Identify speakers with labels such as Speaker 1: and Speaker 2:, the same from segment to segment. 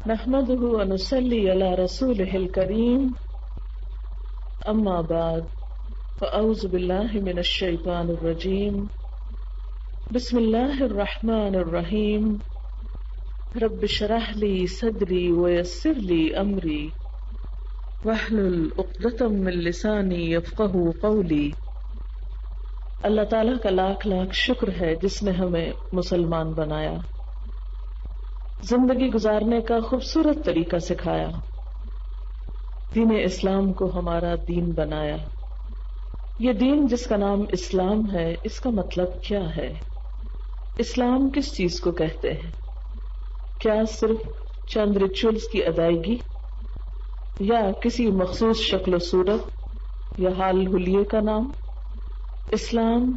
Speaker 1: نحمده ونصلي على رسوله الكريم أما بعد فأعوذ بالله من الشيطان الرجيم بسم الله الرحمن الرحيم رب اشرح لي صدري ويسر لي أمري واحلل عقدة من لساني يفقهوا قولي۔ اللہ تعالیٰ کا لاکھ لاکھ شکر ہے جس نے ہمیں مسلمان بنایا، زندگی گزارنے کا خوبصورت طریقہ سکھایا، دین اسلام کو ہمارا دین بنایا۔ یہ دین جس کا نام اسلام ہے، اس کا مطلب کیا ہے؟ اسلام کس چیز کو کہتے ہیں؟ کیا صرف چند ریچولز کی ادائیگی یا کسی مخصوص شکل و صورت یا حال حلیے کا نام؟ اسلام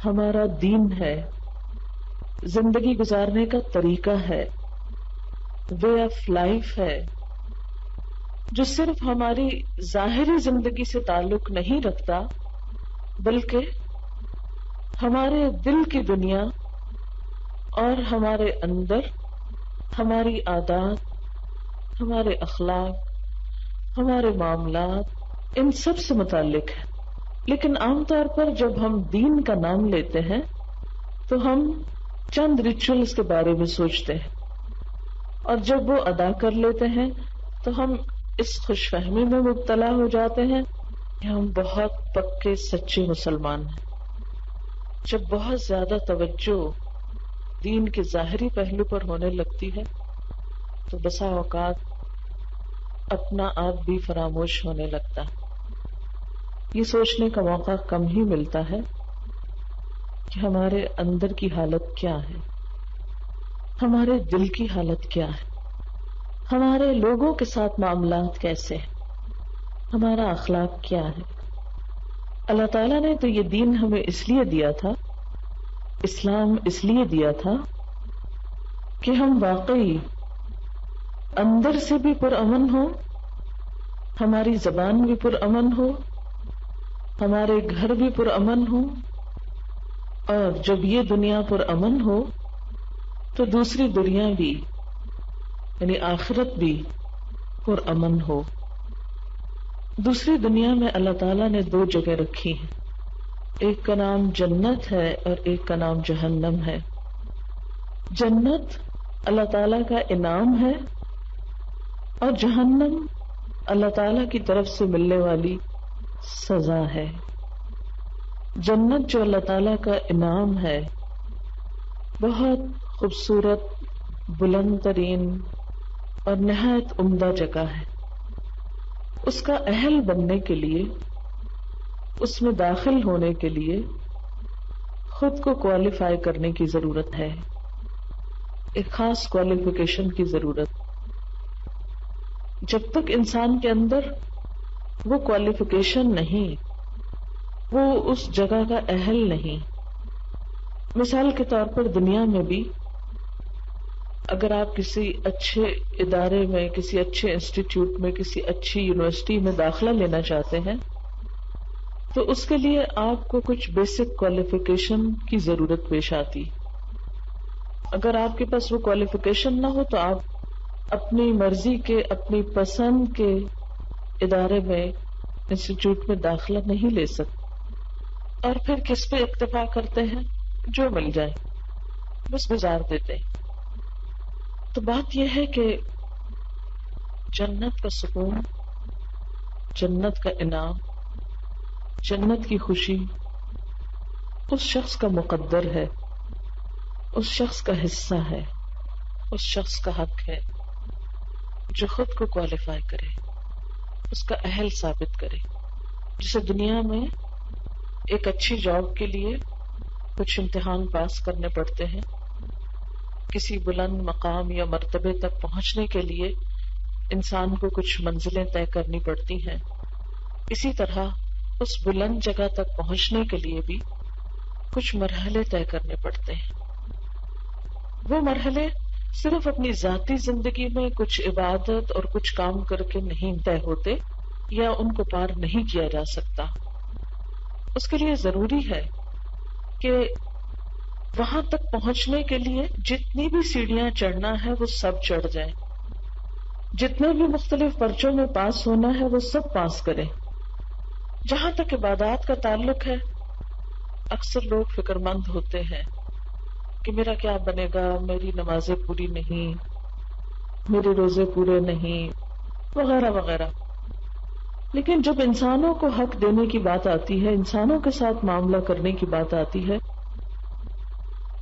Speaker 1: ہمارا دین ہے، زندگی گزارنے کا طریقہ ہے، وے آف لائف ہے، جو صرف ہماری ظاہری زندگی سے تعلق نہیں رکھتا بلکہ ہمارے دل کی دنیا اور ہمارے اندر ہماری عادات، ہمارے اخلاق، ہمارے معاملات، ان سب سے متعلق ہے۔ لیکن عام طور پر جب ہم دین کا نام لیتے ہیں تو ہم چند ریچولز کے بارے میں سوچتے ہیں، اور جب وہ ادا کر لیتے ہیں تو ہم اس خوش فہمی میں مبتلا ہو جاتے ہیں کہ ہم بہت پکے سچے مسلمان ہیں۔ جب بہت زیادہ توجہ دین کے ظاہری پہلو پر ہونے لگتی ہے تو بسا اوقات اپنا آپ بھی فراموش ہونے لگتا ہے۔ یہ سوچنے کا موقع کم ہی ملتا ہے کہ ہمارے اندر کی حالت کیا ہے، ہمارے دل کی حالت کیا ہے، ہمارے لوگوں کے ساتھ معاملات کیسے ہیں، ہمارا اخلاق کیا ہے۔ اللہ تعالیٰ نے تو یہ دین ہمیں اس لیے دیا تھا، اسلام اس لیے دیا تھا کہ ہم واقعی اندر سے بھی پرامن ہو، ہماری زبان بھی پرامن ہو، ہمارے گھر بھی پرامن ہو، اور جب یہ دنیا پرامن ہو تو دوسری دنیا بھی یعنی آخرت بھی پرامن ہو۔ دوسری دنیا میں اللہ تعالیٰ نے دو جگہ رکھی ہیں، ایک کا نام جنت ہے اور ایک کا نام جہنم ہے۔ جنت اللہ تعالیٰ کا انعام ہے اور جہنم اللہ تعالیٰ کی طرف سے ملنے والی سزا ہے۔ جنت جو اللہ تعالیٰ کا انعام ہے، بہت خوبصورت، بلند ترین اور نہایت عمدہ جگہ ہے۔ اس کا اہل بننے کے لیے، اس میں داخل ہونے کے لیے خود کو کوالیفائی کرنے کی ضرورت ہے، ایک خاص کوالیفیکیشن کی ضرورت۔ جب تک انسان کے اندر وہ کوالیفیکیشن نہیں، وہ اس جگہ کا اہل نہیں۔ مثال کے طور پر دنیا میں بھی اگر آپ کسی اچھے ادارے میں، کسی اچھے انسٹیٹیوٹ میں، کسی اچھی یونیورسٹی میں داخلہ لینا چاہتے ہیں تو اس کے لیے آپ کو کچھ بیسک کوالیفیکیشن کی ضرورت پیش آتی۔ اگر آپ کے پاس وہ کوالیفیکیشن نہ ہو تو آپ اپنی مرضی کے، اپنی پسند کے ادارے میں، انسٹیٹیوٹ میں داخلہ نہیں لے سکتے، اور پھر کس پہ اکتفا کرتے ہیں؟ جو مل جائے بس گزار دیتے ہیں۔ تو بات یہ ہے کہ جنت کا سکون، جنت کا انعام، جنت کی خوشی اس شخص کا مقدر ہے، اس شخص کا حصہ ہے، اس شخص کا حق ہے جو خود کو کوالیفائی کرے، اس کا اہل ثابت کرے۔ جسے دنیا میں ایک اچھی جاب کے لیے کچھ امتحان پاس کرنے پڑتے ہیں، کسی بلند مقام یا مرتبے تک پہنچنے کے لیے انسان کو کچھ منزلیں طے کرنی پڑتی ہیں، اسی طرح اس بلند جگہ تک پہنچنے کے لیے بھی کچھ مرحلے طے کرنے پڑتے ہیں۔ وہ مرحلے صرف اپنی ذاتی زندگی میں کچھ عبادت اور کچھ کام کر کے نہیں طے ہوتے یا ان کو پار نہیں کیا جا سکتا۔ اس کے لیے ضروری ہے کہ وہاں تک پہنچنے کے لیے جتنی بھی سیڑھیاں چڑھنا ہے وہ سب چڑھ جائیں، جتنے بھی مختلف پرچوں میں پاس ہونا ہے وہ سب پاس کریں. جہاں تک عبادات کا تعلق ہے، اکثر لوگ فکر مند ہوتے ہیں کہ میرا کیا بنے گا، میری نمازیں پوری نہیں، میرے روزے پورے نہیں، وغیرہ وغیرہ. لیکن جب انسانوں کو حق دینے کی بات آتی ہے، انسانوں کے ساتھ معاملہ کرنے کی بات آتی ہے،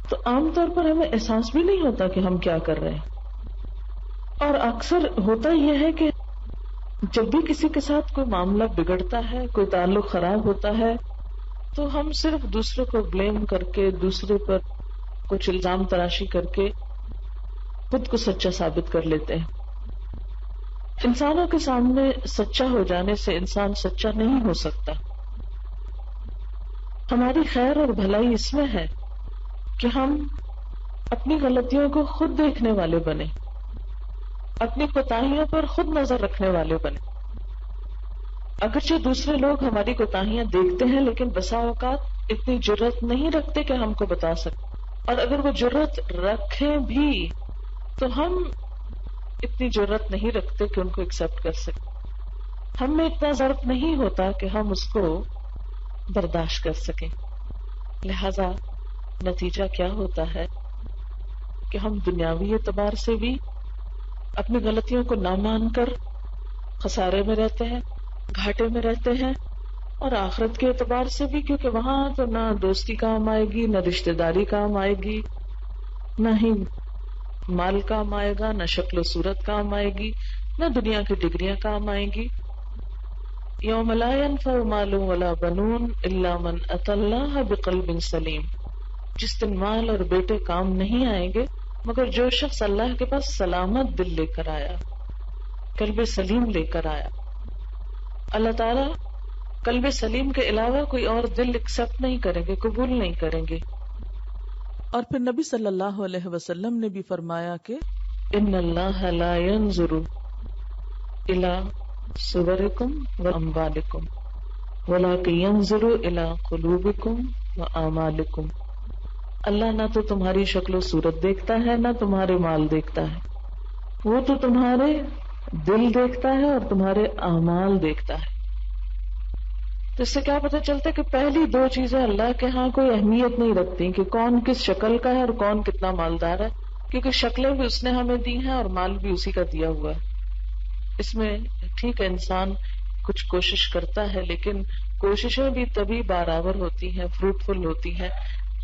Speaker 1: تو عام طور پر ہمیں احساس بھی نہیں ہوتا کہ ہم کیا کر رہے ہیں. اور اکثر ہوتا یہ ہے کہ جب بھی کسی کے ساتھ کوئی معاملہ بگڑتا ہے، کوئی تعلق خراب ہوتا ہے، تو ہم صرف دوسرے کو بلیم کر کے، دوسرے پر کچھ الزام تراشی کر کے خود کو سچا ثابت کر لیتے ہیں. انسانوں کے سامنے سچا ہو جانے سے انسان سچا نہیں ہو سکتا. ہماری خیر اور بھلائی اس میں ہے کہ ہم اپنی غلطیوں کو خود دیکھنے والے بنے، اپنی کوتاہیوں پر خود نظر رکھنے والے بنے. اگرچہ دوسرے لوگ ہماری کوتاہیاں دیکھتے ہیں، لیکن بسا اوقات اتنی جرأت نہیں رکھتے کہ ہم کو بتا سکیں، اور اگر وہ جرأت رکھیں بھی تو ہم اتنی جرأت نہیں رکھتے کہ ان کو ایکسپٹ کر سکیں. ہم میں اتنا ضرف نہیں ہوتا کہ ہم اس کو برداشت کر سکیں. لہذا نتیجہ کیا ہوتا ہے کہ ہم دنیاوی اعتبار سے بھی اپنی غلطیوں کو نہ مان کر خسارے میں رہتے ہیں، گھاٹے میں رہتے ہیں، اور آخرت کے اعتبار سے بھی، کیونکہ وہاں تو نہ دوستی کام آئے گی، نہ رشتہ داری کام آئے گی، نہ ہی مال کام آئے گا، نہ شکل و صورت کام آئے گی، نہ دنیا کی ڈگریاں کام آئیں گی. یوم لا ينفع مال ولا بنون الا من اتى اللہ بقلب سلیم. جس دن مال اور بیٹے کام نہیں آئیں گے مگر جو شخص اللہ کے پاس سلامت دل لے کر آیا، قلب سلیم لے کر آیا. اللہ تعالیٰ قلب سلیم کے علاوہ کوئی اور دل ایکسپٹ نہیں کریں گے، قبول نہیں کریں گے.
Speaker 2: اور پھر نبی صلی اللہ علیہ وسلم نے بھی فرمایا کہ
Speaker 1: ان اللہ لا ينظر الى صورکم واموالکم ولکن ينظر الى قلوبکم واعمالکم. اللہ نہ تو تمہاری شکل و صورت دیکھتا ہے، نہ تمہارے مال دیکھتا ہے، وہ تو تمہارے دل دیکھتا ہے اور تمہارے اعمال دیکھتا ہے. تو اس سے کیا پتہ چلتا ہے کہ پہلی دو چیزیں اللہ کے ہاں کوئی اہمیت نہیں رکھتی کہ کون کس شکل کا ہے اور کون کتنا مالدار ہے، کیونکہ شکلیں بھی اس نے ہمیں دی ہیں اور مال بھی اسی کا دیا ہوا ہے. اس میں ٹھیک ہے انسان کچھ کوشش کرتا ہے، لیکن کوششیں بھی تبھی برابر ہوتی ہیں، فروٹفل ہوتی ہیں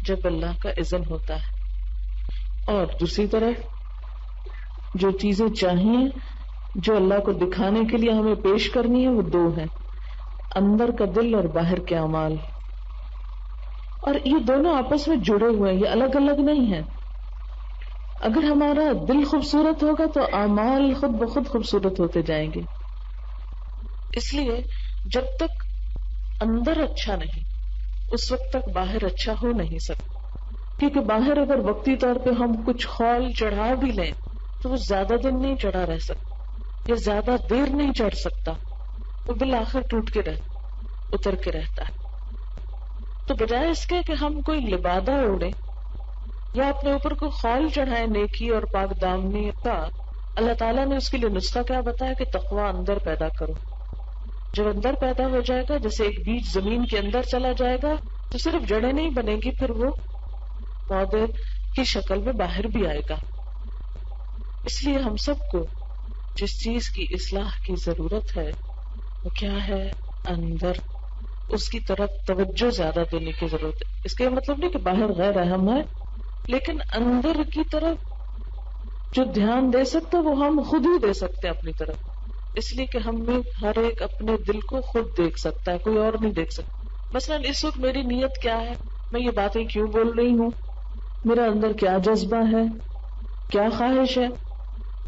Speaker 1: جب اللہ کا اذن ہوتا ہے. اور دوسری طرف جو چیزیں چاہیے جو اللہ کو دکھانے کے لیے ہمیں پیش کرنی ہے وہ دو ہیں، اندر کا دل اور باہر کے اعمال. اور یہ دونوں آپس میں جڑے ہوئے ہیں، یہ الگ الگ نہیں ہیں. اگر ہمارا دل خوبصورت ہوگا تو اعمال خود بخود خوبصورت ہوتے جائیں گے. اس لیے جب تک اندر اچھا نہیں اس وقت تک باہر اچھا ہو نہیں سکتا. کیونکہ باہر اگر وقتی طور پہ ہم کچھ خول چڑھا بھی لیں تو وہ زیادہ دن نہیں چڑھا رہ سکتا، یا زیادہ دیر نہیں چڑھ سکتا، وہ بالآخر ٹوٹ کے اتر کے رہتا ہے. تو بجائے اس کے کہ ہم کوئی لبادہ اوڑے یا اپنے اوپر کوئی خول چڑھائے نیکی اور پاک دامنی کا، اللہ تعالیٰ نے اس کے لیے نسخہ کیا بتایا کہ تقوی اندر پیدا کرو. جب اندر پیدا ہو جائے گا، جیسے ایک بیج زمین کے اندر چلا جائے گا تو صرف جڑیں نہیں بنے گی، پھر وہ پودے کی شکل میں باہر بھی آئے گا. اس لیے ہم سب کو جس چیز کی اصلاح کی ضرورت ہے وہ کیا ہے؟ اندر. اس کی طرف توجہ زیادہ دینے کی ضرورت ہے. اس کا یہ مطلب نہیں کہ باہر غیر اہم ہے، لیکن اندر کی طرف جو دھیان دے سکتا وہ ہم خود ہی دے سکتے ہیں اپنی طرف. اس لیے کہ ہم میں ہر ایک اپنے دل کو خود دیکھ سکتا ہے، کوئی اور نہیں دیکھ سکتا. مثلا اس وقت میری نیت کیا ہے، میں یہ باتیں کیوں بول رہی ہوں، میرا اندر کیا جذبہ ہے، کیا خواہش ہے،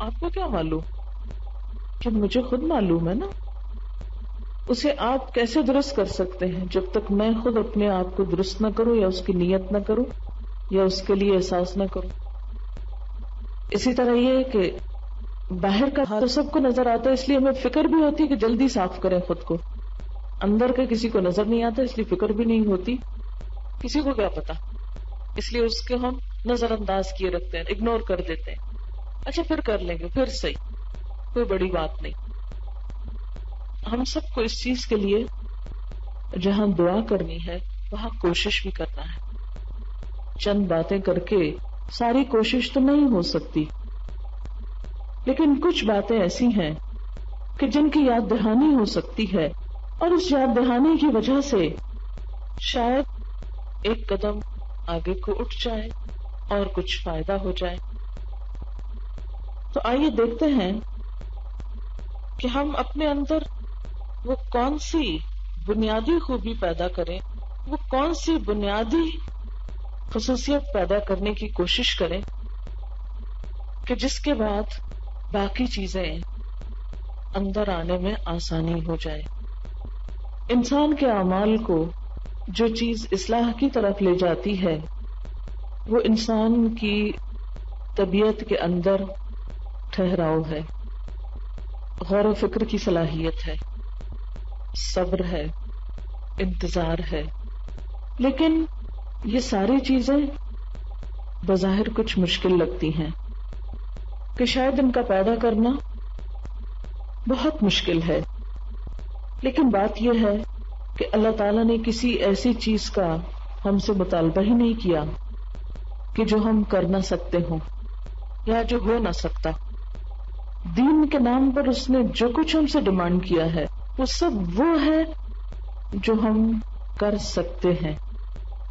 Speaker 1: آپ کو کیا معلوم؟ کہ مجھے خود معلوم ہے نا. اسے آپ کیسے درست کر سکتے ہیں جب تک میں خود اپنے آپ کو درست نہ کروں، یا اس کی نیت نہ کروں، یا اس کے لیے احساس نہ کروں. اسی طرح یہ کہ باہر کا تو سب کو نظر آتا ہے، اس لیے ہمیں فکر بھی ہوتی ہے کہ جلدی صاف کریں خود کو. اندر کا کسی کو نظر نہیں آتا، اس لیے فکر بھی نہیں ہوتی، کسی کو کیا پتا، اس لیے اس کے ہم نظر انداز کیے رکھتے ہیں، اگنور کر دیتے ہیں. اچھا پھر کر لیں گے، پھر صحیح. کوئی بڑی بات نہیں. ہم سب کو اس چیز کے لیے جہاں دعا کرنی ہے وہاں کوشش بھی کرنا ہے. چند باتیں کر کے ساری کوشش تو نہیں ہو سکتی، لیکن کچھ باتیں ایسی ہیں کہ جن کی یاد دہانی ہو سکتی ہے، اور اس یاد دہانی کی وجہ سے شاید ایک قدم آگے کو اٹھ جائے اور کچھ فائدہ ہو جائے. تو آئیے دیکھتے ہیں کہ ہم اپنے اندر وہ کون سی بنیادی خوبی پیدا کریں، وہ کون سی بنیادی خصوصیت پیدا کرنے کی کوشش کریں کہ جس کے بعد باقی چیزیں اندر آنے میں آسانی ہو جائے. انسان کے اعمال کو جو چیز اصلاح کی طرف لے جاتی ہے وہ انسان کی طبیعت کے اندر ٹھہراؤ ہے، غور و فکر کی صلاحیت ہے، صبر ہے، انتظار ہے. لیکن یہ ساری چیزیں بظاہر کچھ مشکل لگتی ہیں کہ شاید ان کا پیدا کرنا بہت مشکل ہے. لیکن بات یہ ہے کہ اللہ تعالیٰ نے کسی ایسی چیز کا ہم سے مطالبہ ہی نہیں کیا کہ جو ہم کر نہ سکتے ہوں یا جو ہو نہ سکتا. دین کے نام پر اس نے جو کچھ ہم سے ڈیمانڈ کیا ہے وہ سب وہ ہے جو ہم کر سکتے ہیں،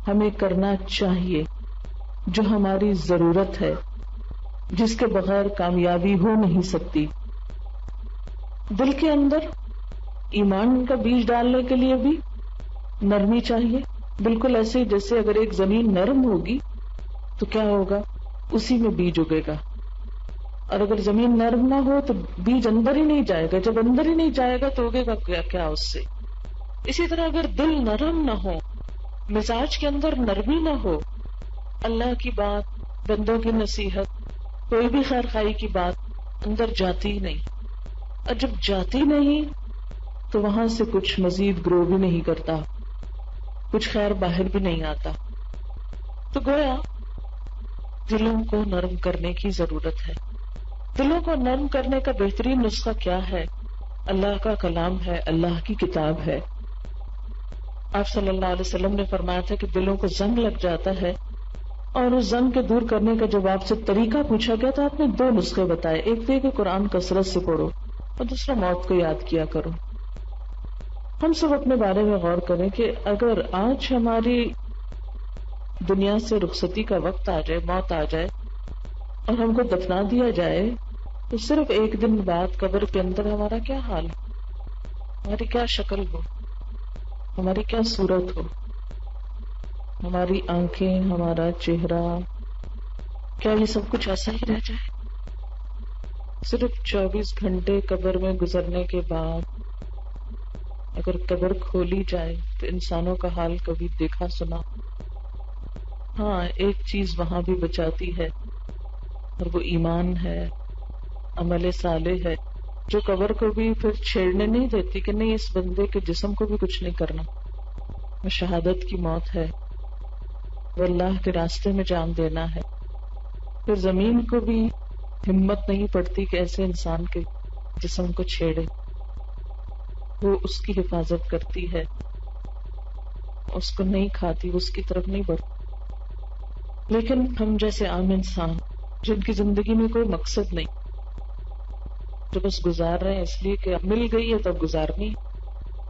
Speaker 1: ہمیں کرنا چاہیے، جو ہماری ضرورت ہے، جس کے بغیر کامیابی ہو نہیں سکتی. دل کے اندر ایمان کا بیج ڈالنے کے لیے بھی نرمی چاہیے. بالکل ایسے ہی جیسے اگر ایک زمین نرم ہوگی تو کیا ہوگا، اسی میں بیج اگے گا. اور اگر زمین نرم نہ ہو تو بیج اندر ہی نہیں جائے گا. جب اندر ہی نہیں جائے گا تو اگے گا کیا اس سے. اسی طرح اگر دل نرم نہ ہو، مزاج کے اندر نرمی نہ ہو، اللہ کی بات، بندوں کی نصیحت، کوئی بھی خیر خواہی کی بات اندر جاتی ہی نہیں. اور جب جاتی نہیں تو وہاں سے کچھ مزید گرو بھی نہیں کرتا، کچھ خیر باہر بھی نہیں آتا. تو گویا دلوں کو نرم کرنے کی ضرورت ہے. دلوں کو نرم کرنے کا بہترین نسخہ کیا ہے؟ اللہ کا کلام ہے، اللہ کی کتاب ہے. آپ صلی اللہ علیہ وسلم نے فرمایا تھا کہ دلوں کو زنگ لگ جاتا ہے، اور اس زنگ کے دور کرنے کا جب آپ سے طریقہ پوچھا گیا تو آپ نے 2 نسخے بتائے. ایک تو یہ کہ قرآن کثرت سے پڑھو، اور دوسرا موت کو یاد کیا کرو. ہم سب اپنے بارے میں غور کریں کہ اگر آج ہماری دنیا سے رخصتی کا وقت آ جائے، موت آ جائے اور ہم کو دفنا دیا جائے تو صرف ایک دن بعد قبر کے اندر ہمارا کیا حال ہو، ہماری کیا شکل ہو، ہماری کیا صورت ہو، ہماری آنکھیں، ہمارا چہرہ، کیا یہ سب کچھ ایسا ہی رہ جائے؟ صرف 24 گھنٹے قبر میں گزرنے کے بعد اگر قبر کھولی جائے تو انسانوں کا حال کبھی دیکھا سنا؟ ہاں، ایک چیز وہاں بھی بچاتی ہے اور وہ ایمان ہے، عمل صالح ہے، جو قبر کو بھی پھر چھیڑنے نہیں دیتی کہ نہیں، اس بندے کے جسم کو بھی کچھ نہیں کرنا. وہ شہادت کی موت ہے، وہ اللہ کے راستے میں جان دینا ہے. پھر زمین کو بھی ہمت نہیں پڑتی کہ ایسے انسان کے جسم کو چھیڑے. وہ اس کی حفاظت کرتی ہے، اس کو نہیں کھاتی، اس کی طرف نہیں بڑھتی. لیکن ہم جیسے عام انسان جن کی زندگی میں کوئی مقصد نہیں، جو بس گزار رہے ہیں اس لیے کہ مل گئی ہے تب گزارنی،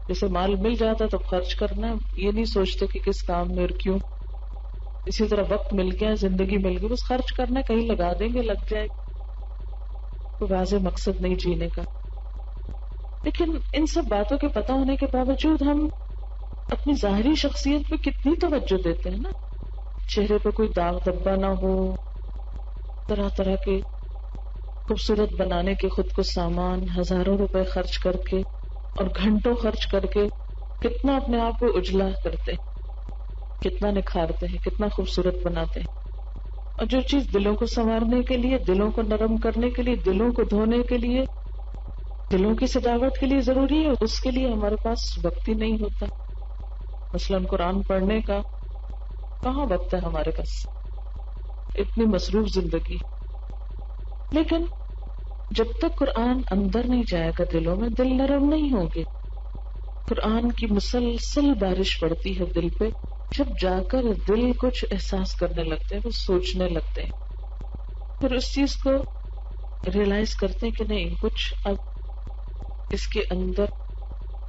Speaker 1: جیسے مال مل جاتا تب خرچ کرنا، یہ نہیں سوچتے کہ کس کام میں اور کیوں. اسی طرح وقت مل گیا، زندگی مل گئی، بس خرچ کرنا، کہیں لگا دیں گے، لگ جائے. کوئی واضح مقصد نہیں جینے کا. لیکن ان سب باتوں کے پتہ ہونے کے باوجود ہم اپنی ظاہری شخصیت پہ کتنی توجہ دیتے ہیں نا. چہرے پہ کوئی داغ دھبا نہ ہو، طرح طرح کے خوبصورت بنانے کے خود کو سامان، ہزاروں روپے خرچ کر کے اور گھنٹوں خرچ کر کے کتنا اپنے آپ کو اجلا کرتے ہیں، کتنا نکھارتے ہیں، کتنا خوبصورت بناتے ہیں. اور جو چیز دلوں کو سنوارنے کے لیے، دلوں کو نرم کرنے کے لیے، دلوں کو دھونے کے لیے، دلوں کی سجاوٹ کے لیے ضروری ہے، اس کے لیے ہمارے پاس وقت ہی نہیں ہوتا. مثلاً قرآن پڑھنے کا کہاں وقت ہے ہمارے پاس، اتنی مصروف زندگی. لیکن جب تک قرآن اندر نہیں جائے گا دلوں میں، دل نرم نہیں ہوں گے. قرآن کی مسلسل بارش پڑتی ہے دل پہ، جب جا کر دل کچھ احساس کرنے لگتے ہیں، وہ سوچنے لگتے ہیں، پھر اس چیز کو ریئلائز کرتے ہیں کہ نہیں، کچھ اب اس کے اندر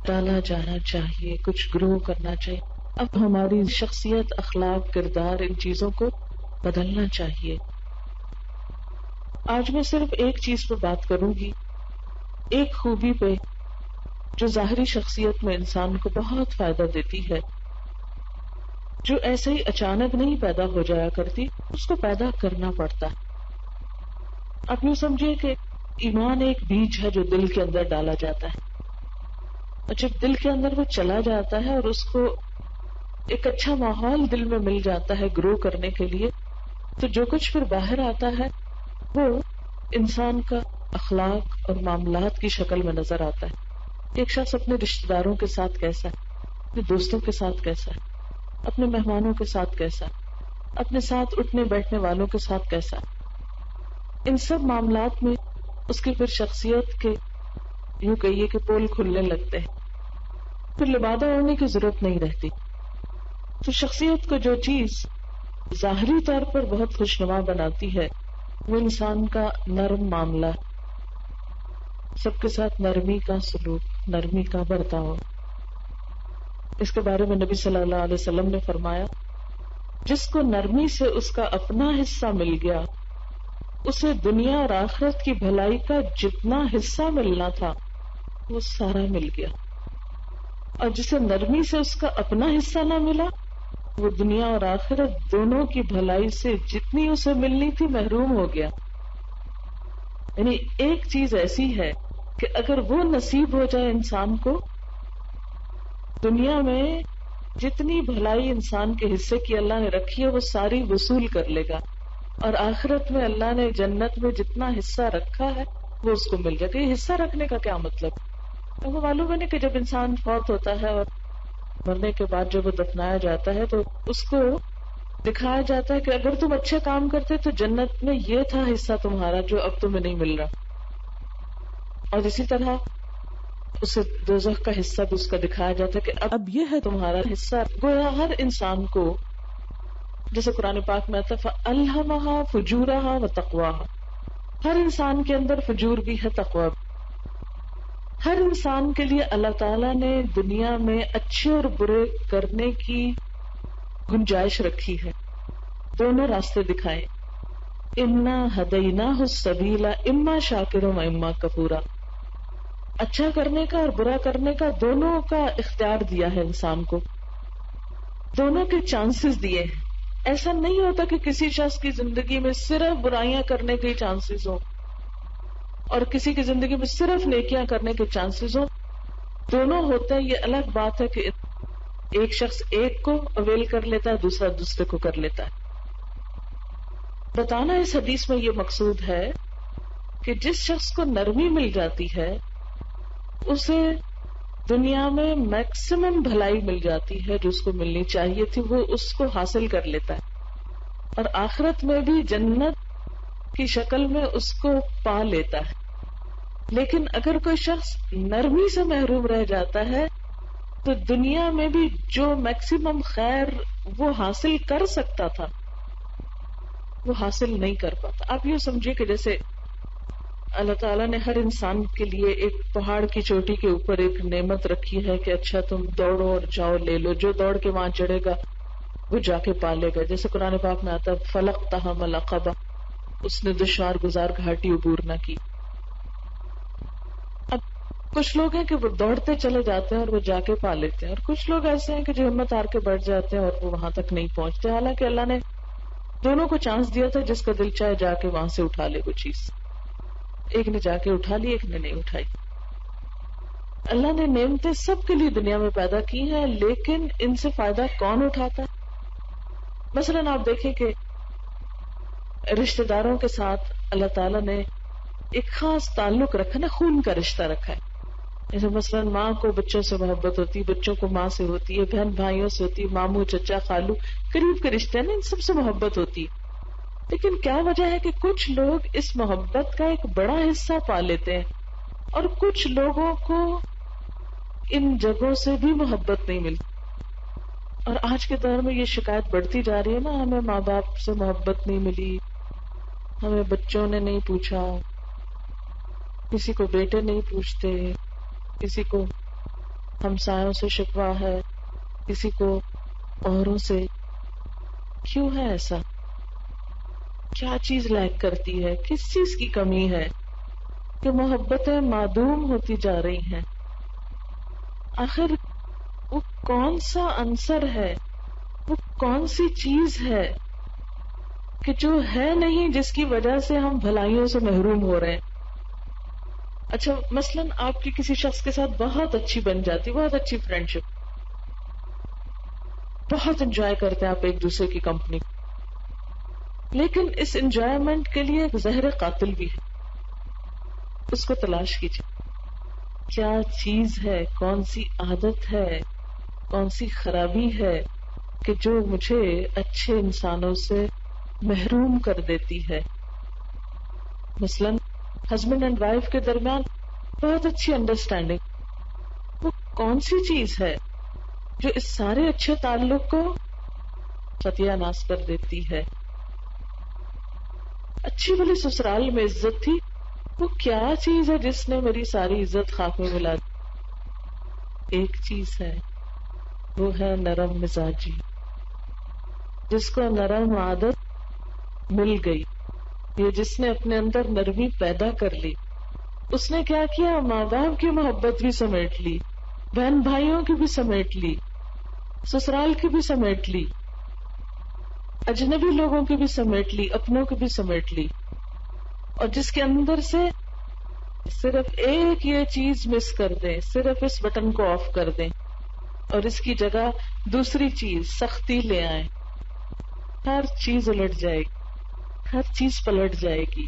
Speaker 1: ڈالا جانا چاہیے، کچھ گرو کرنا چاہیے، اب ہماری شخصیت، اخلاق، کردار، ان چیزوں کو بدلنا چاہیے. آج میں صرف ایک چیز پہ بات کروں گی، ایک خوبی پہ جو ظاہری شخصیت میں انسان کو بہت فائدہ دیتی ہے، جو ایسے ہی اچانک نہیں پیدا ہو جایا کرتی، اس کو پیدا کرنا پڑتا ہے. آپ یوں سمجھیے کہ ایمان ایک بیج ہے جو دل کے اندر ڈالا جاتا ہے، اور جب دل کے اندر وہ چلا جاتا ہے اور اس کو ایک اچھا ماحول دل میں مل جاتا ہے گرو کرنے کے لیے، تو جو کچھ پھر باہر آتا ہے وہ انسان کا اخلاق اور معاملات کی شکل میں نظر آتا ہے. ایک شخص اپنے رشتہ داروں کے ساتھ کیسا ہے، اپنے دوستوں کے ساتھ کیسا ہے، اپنے مہمانوں کے ساتھ کیسا ہے، اپنے ساتھ اٹھنے بیٹھنے والوں کے ساتھ کیسا ہے، ان سب معاملات میں اس کی پھر شخصیت کے یوں کہیے کہ پول کھلنے لگتے ہیں، پھر لبادہ اوڑھنے کی ضرورت نہیں رہتی. تو شخصیت کو جو چیز ظاہری طور پر بہت خوشنما بناتی ہے وہ انسان کا نرم معاملہ، سب کے ساتھ نرمی کا سلوک، نرمی کا برتاؤ. اس کے بارے میں نبی صلی اللہ علیہ وسلم نے فرمایا، جس کو نرمی سے اس کا اپنا حصہ مل گیا، اسے دنیا اور آخرت کی بھلائی کا جتنا حصہ ملنا تھا وہ سارا مل گیا، اور جسے نرمی سے اس کا اپنا حصہ نہ ملا، وہ دنیا اور آخرت دونوں کی بھلائی سے جتنی اسے ملنی تھی محروم ہو گیا. یعنی ایک چیز ایسی ہے کہ اگر وہ نصیب ہو جائے انسان کو، دنیا میں جتنی بھلائی انسان کے حصے کی اللہ نے رکھی ہے وہ ساری وصول کر لے گا، اور آخرت میں اللہ نے جنت میں جتنا حصہ رکھا ہے وہ اس کو مل جائے گا. یہ حصہ رکھنے کا کیا مطلب؟ وہ معلوم ہے نا کہ جب انسان فوت ہوتا ہے اور مرنے کے بعد جب وہ دفنایا جاتا ہے تو اس کو دکھایا جاتا ہے کہ اگر تم اچھے کام کرتے تو جنت میں یہ تھا حصہ تمہارا جو اب تمہیں نہیں مل رہا، اور اسی طرح اسے دوزخ کا حصہ بھی اس کا دکھایا جاتا ہے کہ اب یہ ہے تمہارا حصہ. گویا ہر انسان کو، جیسے قرآن پاک میں آتا ہے فَأَلْهَمَهَا فُجُورَهَا وَتَقْوَاهَا، ہر انسان کے اندر فجور بھی ہے، تقویٰ بھی. ہر انسان کے لیے اللہ تعالیٰ نے دنیا میں اچھے اور برے کرنے کی گنجائش رکھی ہے، دونوں راستے دکھائے. اِنَّا هَدَيْنَاهُ السَّبِيلَ إِمَّا شَاكِرًا وَإِمَّا كَفُورًا، اچھا کرنے کا اور برا کرنے کا دونوں کا اختیار دیا ہے انسان کو، دونوں کے چانسز دیے ہیں. ایسا نہیں ہوتا کہ کسی شخص کی زندگی میں صرف برائیاں کرنے کے چانسز ہوں اور کسی کی زندگی میں صرف نیکیاں کرنے کے چانسز ہوں. دونوں ہوتا ہے. یہ الگ بات ہے کہ ایک شخص ایک کو اویل کر لیتا ہے، دوسرا دوسرے کو کر لیتا ہے. بتانا اس حدیث میں یہ مقصود ہے کہ جس شخص کو نرمی مل جاتی ہے اسے دنیا میں میکسیمم بھلائی مل جاتی ہے جو اس کو ملنی چاہیے تھی، وہ اس کو حاصل کر لیتا ہے، اور آخرت میں بھی جنت کی شکل میں اس کو پا لیتا ہے. لیکن اگر کوئی شخص نرمی سے محروم رہ جاتا ہے تو دنیا میں بھی جو میکسیمم خیر وہ حاصل کر سکتا تھا وہ حاصل نہیں کر پاتا. آپ یوں سمجھیے کہ جیسے اللہ تعالیٰ نے ہر انسان کے لیے ایک پہاڑ کی چوٹی کے اوپر ایک نعمت رکھی ہے کہ اچھا تم دوڑو اور جاؤ لے لو، جو دوڑ کے وہاں چڑھے گا وہ جا کے پالے گا. جیسے قرآن پاک میں آتا فلقتحم العقبہ، اس نے دشوار گزار گھاٹی عبور نہ کی. اب کچھ لوگ ہیں کہ وہ دوڑتے چلے جاتے ہیں اور وہ جا کے پا لیتے ہیں، اور کچھ لوگ ایسے ہیں کہ جو ہمت ہار کے بیٹھ جاتے ہیں اور وہ وہاں تک نہیں پہنچتے. حالانکہ اللہ نے دونوں کو چانس دیا تھا، جس کا دل چاہے جا کے وہاں سے اٹھا لے وہ چیز. ایک نے جا کے اٹھا لی، ایک نے نہیں اٹھائی. اللہ نے نعمتیں سب کے لیے دنیا میں پیدا کی ہیں، لیکن ان سے فائدہ کون اٹھاتا ہے؟ مثلاً آپ دیکھیں کہ رشتہ داروں کے ساتھ اللہ تعالیٰ نے ایک خاص تعلق رکھا نا، خون کا رشتہ رکھا ہے. جیسے مثلاً ماں کو بچوں سے محبت ہوتی ہے، بچوں کو ماں سے ہوتی ہے، بہن بھائیوں سے ہوتی ہے، ماموں چچا خالو قریب کے رشتے ہیں نا، ان سب سے محبت ہوتی ہے. لیکن کیا وجہ ہے کہ کچھ لوگ اس محبت کا ایک بڑا حصہ پا لیتے ہیں اور کچھ لوگوں کو ان جگہوں سے بھی محبت نہیں ملتی. اور آج کے دور میں یہ شکایت بڑھتی جا رہی ہے نا، ہمیں ماں باپ سے محبت نہیں ملی، ہمیں بچوں نے نہیں پوچھا، کسی کو بیٹے نہیں پوچھتے، کسی کو ہمسایوں سے شکوہ ہے، کسی کو اوروں سے. کیوں ہے ایسا؟ کیا چیز لیک کرتی ہے؟ کس چیز کی کمی ہے کہ محبتیں معدوم ہوتی جا رہی ہیں؟ آخر وہ کون سا عنصر ہے، وہ کون سی چیز ہے کہ جو ہے نہیں، جس کی وجہ سے ہم بھلائیوں سے محروم ہو رہے ہیں؟ اچھا مثلاً آپ کی کسی شخص کے ساتھ بہت اچھی بن جاتی، بہت اچھی فرینڈشپ، بہت انجوائے کرتے ہیں آپ ایک دوسرے کی کمپنی، لیکن اس انجوائمنٹ کے لیے ایک زہر قاتل بھی ہے. اس کو تلاش کیجیے. کیا چیز ہے، کون سی عادت ہے، کون سی خرابی ہے کہ جو مجھے اچھے انسانوں سے محروم کر دیتی ہے؟ مثلاً ہسبینڈ اینڈ وائف کے درمیان بہت اچھی انڈرسٹینڈنگ، وہ کون سی چیز ہے جو اس سارے اچھے تعلق کو فتح ناز کر دیتی ہے؟ اچھی بلی سسرال میں عزت تھی، وہ کیا چیز ہے جس نے میری ساری عزت خاک میں ملا دی؟ ایک چیز ہے، وہ ہے نرم مزاجی. جس کو نرم عادت مل گئی، یہ جس نے اپنے اندر نرمی پیدا کر لی، اس نے کیا کیا؟ ماں باپ کی محبت بھی سمیٹ لی، بہن بھائیوں کی بھی سمیٹ لی، سسرال کی بھی سمیٹ لی، اجنبی لوگوں کی بھی سمیٹ لی، اپنوں کی بھی سمیٹ لی. اور جس کے اندر سے صرف ایک یہ چیز مس کر دیں، صرف اس بٹن کو آف کر دیں اور اس کی جگہ دوسری چیز سختی لے آئیں، ہر چیز الٹ جائے گی، ہر چیز پلٹ جائے گی،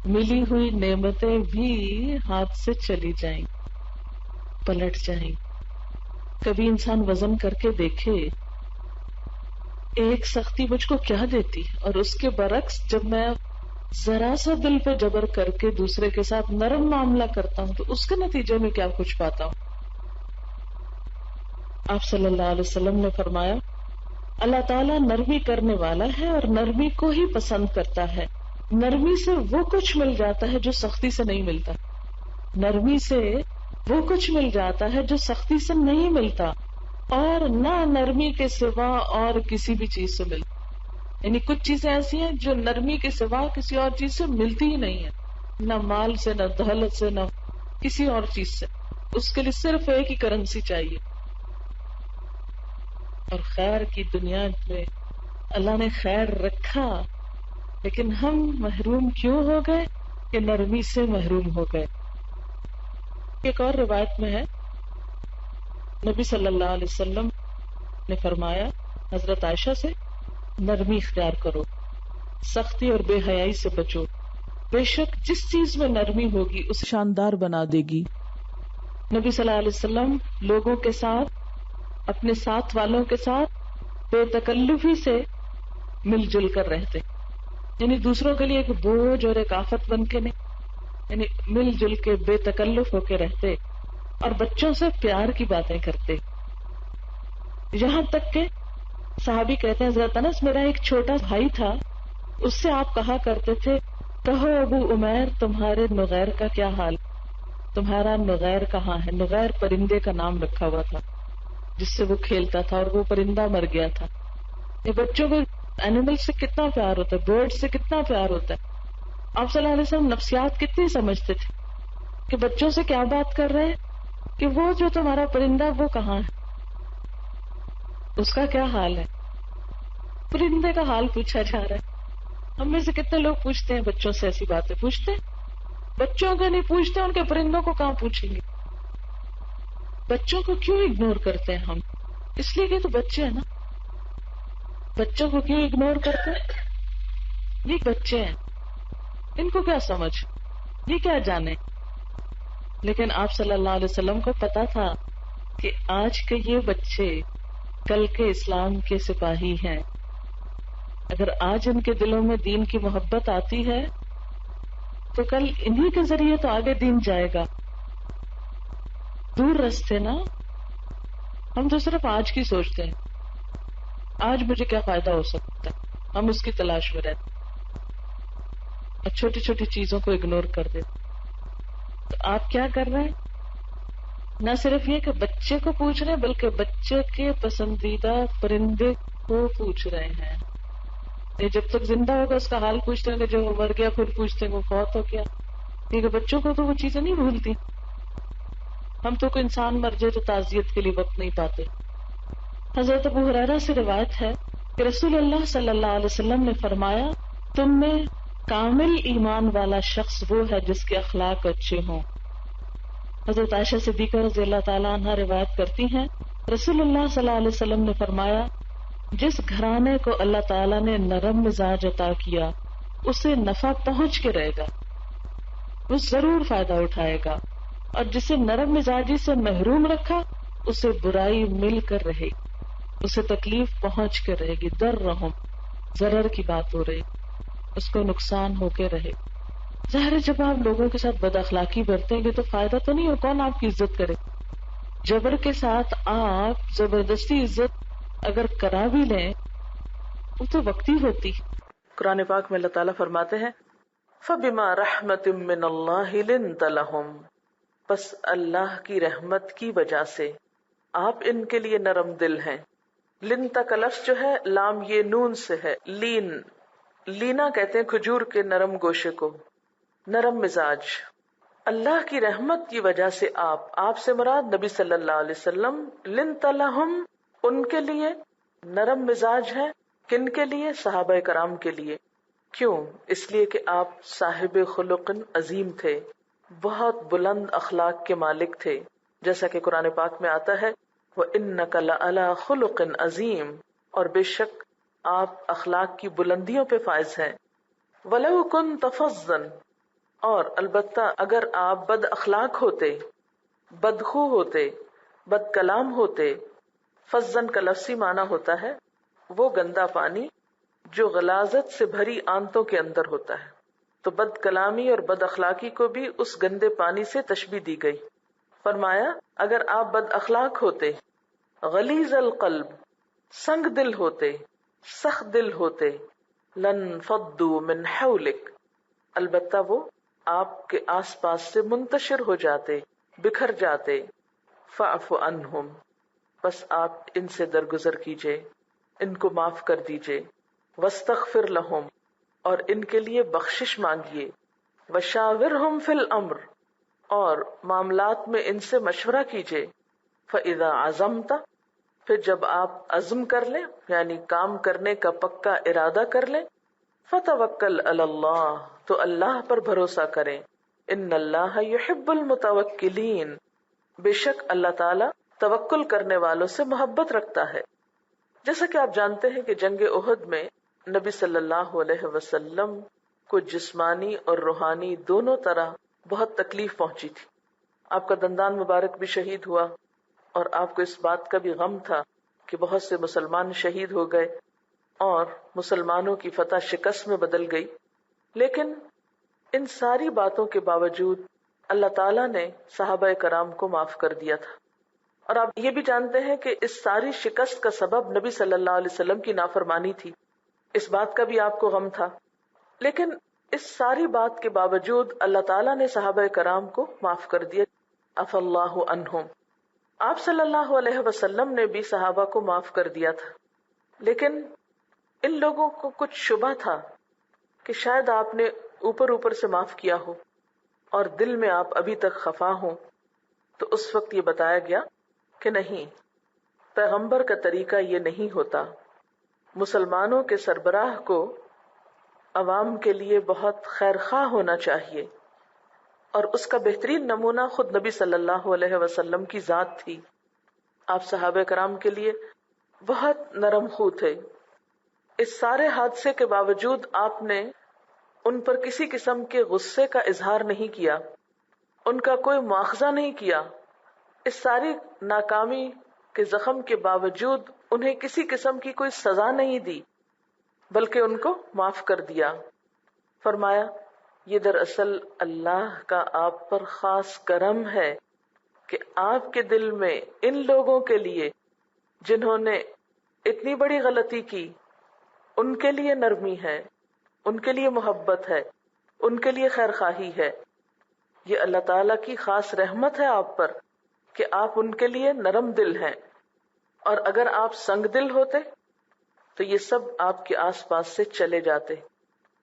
Speaker 1: ملی ہوئی نعمتیں بھی ہاتھ سے چلی جائیں، پلٹ جائیں. کبھی انسان وزن کر کے دیکھے ایک سختی مجھ کو کیا دیتی، اور اس کے برعکس جب میں ذرا سا دل پہ جبر کر کے دوسرے کے ساتھ نرم معاملہ کرتا ہوں تو اس کے نتیجے میں کیا کچھ پاتا ہوں. آپ صلی اللہ علیہ وسلم نے فرمایا، اللہ تعالیٰ نرمی کرنے والا ہے اور نرمی کو ہی پسند کرتا ہے. نرمی سے وہ کچھ مل جاتا ہے جو سختی سے نہیں ملتا، نرمی سے وہ کچھ مل جاتا ہے جو سختی سے نہیں ملتا، اور نہ نرمی کے سوا اور کسی بھی چیز سے ملتا. یعنی کچھ چیزیں ایسی ہیں جو نرمی کے سوا کسی اور چیز سے ملتی ہی نہیں ہے، نہ مال سے، نہ دولت سے، نہ کسی اور چیز سے. اس کے لیے صرف ایک ہی کرنسی چاہیے. اور خیر کی دنیا میں اللہ نے خیر رکھا، لیکن ہم محروم کیوں ہو گئے کہ نرمی سے محروم ہو گئے. ایک اور روایت میں ہے، نبی صلی اللہ علیہ وسلم نے فرمایا حضرت عائشہ سے، نرمی اختیار کرو، سختی اور بے حیائی سے بچو، بے شک جس چیز میں نرمی ہوگی اسے
Speaker 2: شاندار بنا دے گی.
Speaker 1: نبی صلی اللہ علیہ وسلم لوگوں کے ساتھ، اپنے ساتھ والوں کے ساتھ بے تکلفی سے مل جل کر رہتے، یعنی دوسروں کے لیے ایک بوجھ اور ایک آفت بن کے نہیں، یعنی مل جل کے بے تکلف ہو کے رہتے، اور بچوں سے پیار کی باتیں کرتے. یہاں تک کہ صحابی کہتے ہیں حضرت انس، میرا ایک چھوٹا بھائی تھا، اس سے آپ کہا کرتے تھے، کہو ابو عمیر تمہارے نغیر کا کیا حال، تمہارا نغیر کہاں ہے؟ نغیر پرندے کا نام رکھا ہوا تھا جس سے وہ کھیلتا تھا، اور وہ پرندہ مر گیا تھا. یہ بچوں کو اینیمل سے کتنا پیار ہوتا ہے، برڈ سے کتنا پیار ہوتا ہے. آپ صلی اللہ علیہ وسلم نفسیات کتنی سمجھتے تھے کہ بچوں سے کیا بات کر رہے ہیں کہ وہ جو تمہارا پرندہ وہ کہاں ہے، اس کا کیا حال ہے. پرندے کا حال پوچھا جا رہا ہے. ہم میں سے کتنے لوگ پوچھتے ہیں بچوں سے ایسی باتیں؟ پوچھتے ہیں؟ بچوں کو نہیں پوچھتے، ان کے پرندوں کو کہاں پوچھیں گے. بچوں کو کیوں اگنور کرتے ہیں ہم؟ اس لیے کہ تو بچے ہیں نا. بچوں کو کیوں اگنور کرتے ہیں؟ یہ بچے ہیں، ان کو کیا سمجھ، یہ کیا جانے. لیکن آپ صلی اللہ علیہ وسلم کو پتا تھا کہ آج کے یہ بچے کل کے اسلام کے سپاہی ہیں. اگر آج ان کے دلوں میں دین کی محبت آتی ہے تو کل انہی کے ذریعے تو آگے دین جائے گا. دور رستے نا، ہم تو صرف آج کی سوچتے ہیں، آج مجھے کیا فائدہ ہو سکتا ہے، ہم اس کی تلاش میں رہتے اور چھوٹی چھوٹی چیزوں کو اگنور کر دیتے. تو آپ کیا کر رہے ہیں؟ نہ صرف یہ کہ بچے کو پوچھ رہے ہیں بلکہ بچے کے پسندیدہ پرندے کو پوچھ رہے ہیں. یہ جب تک زندہ ہوگا اس کا حال پوچھتے ہیں، کہ جو مر گیا پھر پوچھتے ہیں وہ فوت ہو گیا. کیونکہ بچوں کو تو وہ چیزیں نہیں بھولتی. ہم تو کوئی انسان مر جائے تو تعزیت کے لیے وقت نہیں پاتے. حضرت ابو ہریرہ سے روایت ہے کہ رسول اللہ صلی اللہ علیہ وسلم نے فرمایا، تم میں کامل ایمان والا شخص وہ ہے جس کے اخلاق اچھے ہوں. حضرت عائشہ صدیقہ رضی اللہ تعالیٰ عنہ روایت کرتی ہیں، رسول اللہ صلی اللہ علیہ وسلم نے فرمایا، جس گھرانے کو اللہ تعالیٰ نے نرم مزاج عطا کیا اسے نفع پہنچ کے رہے گا، وہ ضرور فائدہ اٹھائے گا، اور جسے نرم مزاجی سے محروم رکھا اسے برائی مل کر رہے گی، اسے تکلیف پہنچ کے رہے گی. در رحم، ضرر کی بات ہو رہی، اس کو نقصان ہو کے رہے. ظاہر ہے جب آپ لوگوں کے ساتھ بد اخلاقی برتیں گے تو فائدہ تو نہیں ہو، کون آپ کی عزت کرے. جبر کے ساتھ آپ زبردستی عزت اگر کرا بھی لیں وہ تو وقتی ہوتی.
Speaker 2: قرآن پاک میں اللہ تعالیٰ فرماتے ہیں فَبِمَا رَحْمَةٍ مِّنَ اللَّهِ لِنْتَ لَهُمْ، بس اللہ کی رحمت کی وجہ سے آپ ان کے لیے نرم دل ہیں. لنتا کا لفظ جو ہے لام یہ نون سے ہے، لینا کہتے ہیں کھجور کے نرم گوشے کو، نرم مزاج. اللہ کی رحمت کی وجہ سے آپ سے مراد نبی صلی اللہ علیہ وسلم، لنت لہم ان کے لیے نرم مزاج ہیں. کن کے لیے؟ صحابہ کرام کے لیے. کیوں؟ اس لیے کہ آپ صاحب خلق عظیم تھے، بہت بلند اخلاق کے مالک تھے، جیسا کہ قرآن پاک میں آتا ہے وَإِنَّكَ لَعَلَىٰ خُلُقٍ عَظِيمٍ، اور بے شک آپ اخلاق کی بلندیوں پہ فائز ہیں. وَلَوْ كُنْتَ فَظًّا، اور البتہ اگر آپ بد اخلاق ہوتے، بدخو ہوتے، بد کلام ہوتے. فَظًّا کا لفظی معنی ہوتا ہے وہ گندا پانی جو غلاظت سے بھری آنتوں کے اندر ہوتا ہے. تو بد کلامی اور بد اخلاقی کو بھی اس گندے پانی سے تشبیہ دی گئی. فرمایا اگر آپ بد اخلاق ہوتے، غلیظ القلب، سنگ دل ہوتے، سخت دل ہوتے، لن فضوا من حولک، البتہ وہ آپ کے آس پاس سے منتشر ہو جاتے، بکھر جاتے. فاعف عنہم، بس آپ ان سے درگزر کیجئے، ان کو معاف کر دیجئے. واستغفر لہم، اور ان کے لیے بخشش مانگیے. وشاورہم فی الامر، اور معاملات میں ان سے مشورہ کیجئے. فاذا عزمت، پھر جب آپ عزم کر لیں یعنی کام کرنے کا پکا ارادہ کر لیں. فتوکل علی اللہ، تو اللہ پر بھروسہ کریں. ان اللہ یحب المتوکلین، بے شک اللہ تعالی توکل کرنے والوں سے محبت رکھتا ہے. جیسا کہ آپ جانتے ہیں کہ جنگ احد میں نبی صلی اللہ علیہ وسلم کو جسمانی اور روحانی دونوں طرح بہت تکلیف پہنچی تھی. آپ کا دندان مبارک بھی شہید ہوا، اور آپ کو اس بات کا بھی غم تھا کہ بہت سے مسلمان شہید ہو گئے اور مسلمانوں کی فتح شکست میں بدل گئی. لیکن ان ساری باتوں کے باوجود اللہ تعالیٰ نے صحابہ کرام کو معاف کر دیا تھا. اور آپ یہ بھی جانتے ہیں کہ اس ساری شکست کا سبب نبی صلی اللہ علیہ وسلم کی نافرمانی تھی. اس بات کا بھی آپ کو غم تھا. لیکن اس ساری بات کے باوجود اللہ تعالیٰ نے صحابہ کرام کو معاف کر دیا. عفا اللہ عنہم، آپ صلی اللہ علیہ وسلم نے بھی صحابہ کو معاف کر دیا تھا. لیکن ان لوگوں کو کچھ شبہ تھا کہ شاید آپ نے اوپر سے معاف کیا ہو اور دل میں آپ ابھی تک خفا ہوں. تو اس وقت یہ بتایا گیا کہ نہیں، پیغمبر کا طریقہ یہ نہیں ہوتا. مسلمانوں کے سربراہ کو عوام کے لیے بہت خیر خواہ ہونا چاہیے، اور اس کا بہترین نمونہ خود نبی صلی اللہ علیہ وسلم کی ذات تھی. آپ صحابہ کرام کے لیے بہت نرم خو تھے. اس سارے حادثے کے باوجود آپ نے ان پر کسی قسم کے غصے کا اظہار نہیں کیا، ان کا کوئی مواخذہ نہیں کیا. اس ساری ناکامی کے زخم کے باوجود انہیں کسی قسم کی کوئی سزا نہیں دی. بلکہ ان کو معاف کر دیا. فرمایا یہ دراصل اللہ کا آپ پر خاص کرم ہے کہ آپ کے دل میں ان لوگوں کے لیے جنہوں نے اتنی بڑی غلطی کی، ان کے لیے نرمی ہے، ان کے لیے محبت ہے، ان کے لیے خیر خواہی ہے. یہ اللہ تعالیٰ کی خاص رحمت ہے آپ پر کہ آپ ان کے لیے نرم دل ہیں. اور اگر آپ سنگ دل ہوتے تو یہ سب آپ کے آس پاس سے چلے جاتے.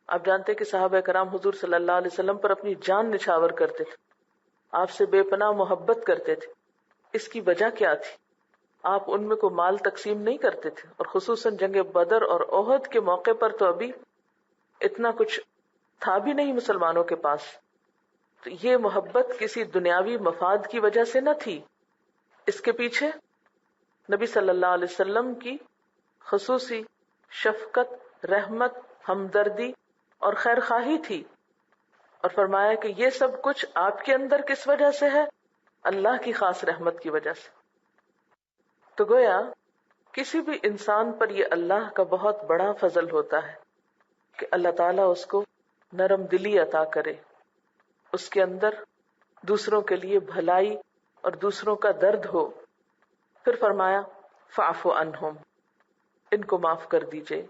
Speaker 2: آپ جانتے کہ صحابہ کرام حضور صلی اللہ علیہ وسلم پر اپنی جان نچھاور کرتے تھے، آپ سے بے پناہ محبت کرتے تھے. اس کی وجہ کیا تھی؟ آپ ان میں کوئی مال تقسیم نہیں کرتے تھے، اور خصوصاً جنگ بدر اور احد کے موقع پر تو ابھی اتنا کچھ تھا بھی نہیں مسلمانوں کے پاس. تو یہ محبت کسی دنیاوی مفاد کی وجہ سے نہ تھی، اس کے پیچھے نبی صلی اللہ علیہ وسلم کی خصوصی شفقت، رحمت، ہمدردی اور خیر خواہی تھی. اور فرمایا کہ یہ سب کچھ آپ کے اندر کس وجہ سے ہے؟ اللہ کی خاص رحمت کی وجہ سے. تو گویا کسی بھی انسان پر یہ اللہ کا بہت بڑا فضل ہوتا ہے کہ اللہ تعالیٰ اس کو نرم دلی عطا کرے، اس کے اندر دوسروں کے لیے بھلائی اور دوسروں کا درد ہو. پھر فرمایا فاعف عنہم، ان کو معاف کر دیجئے.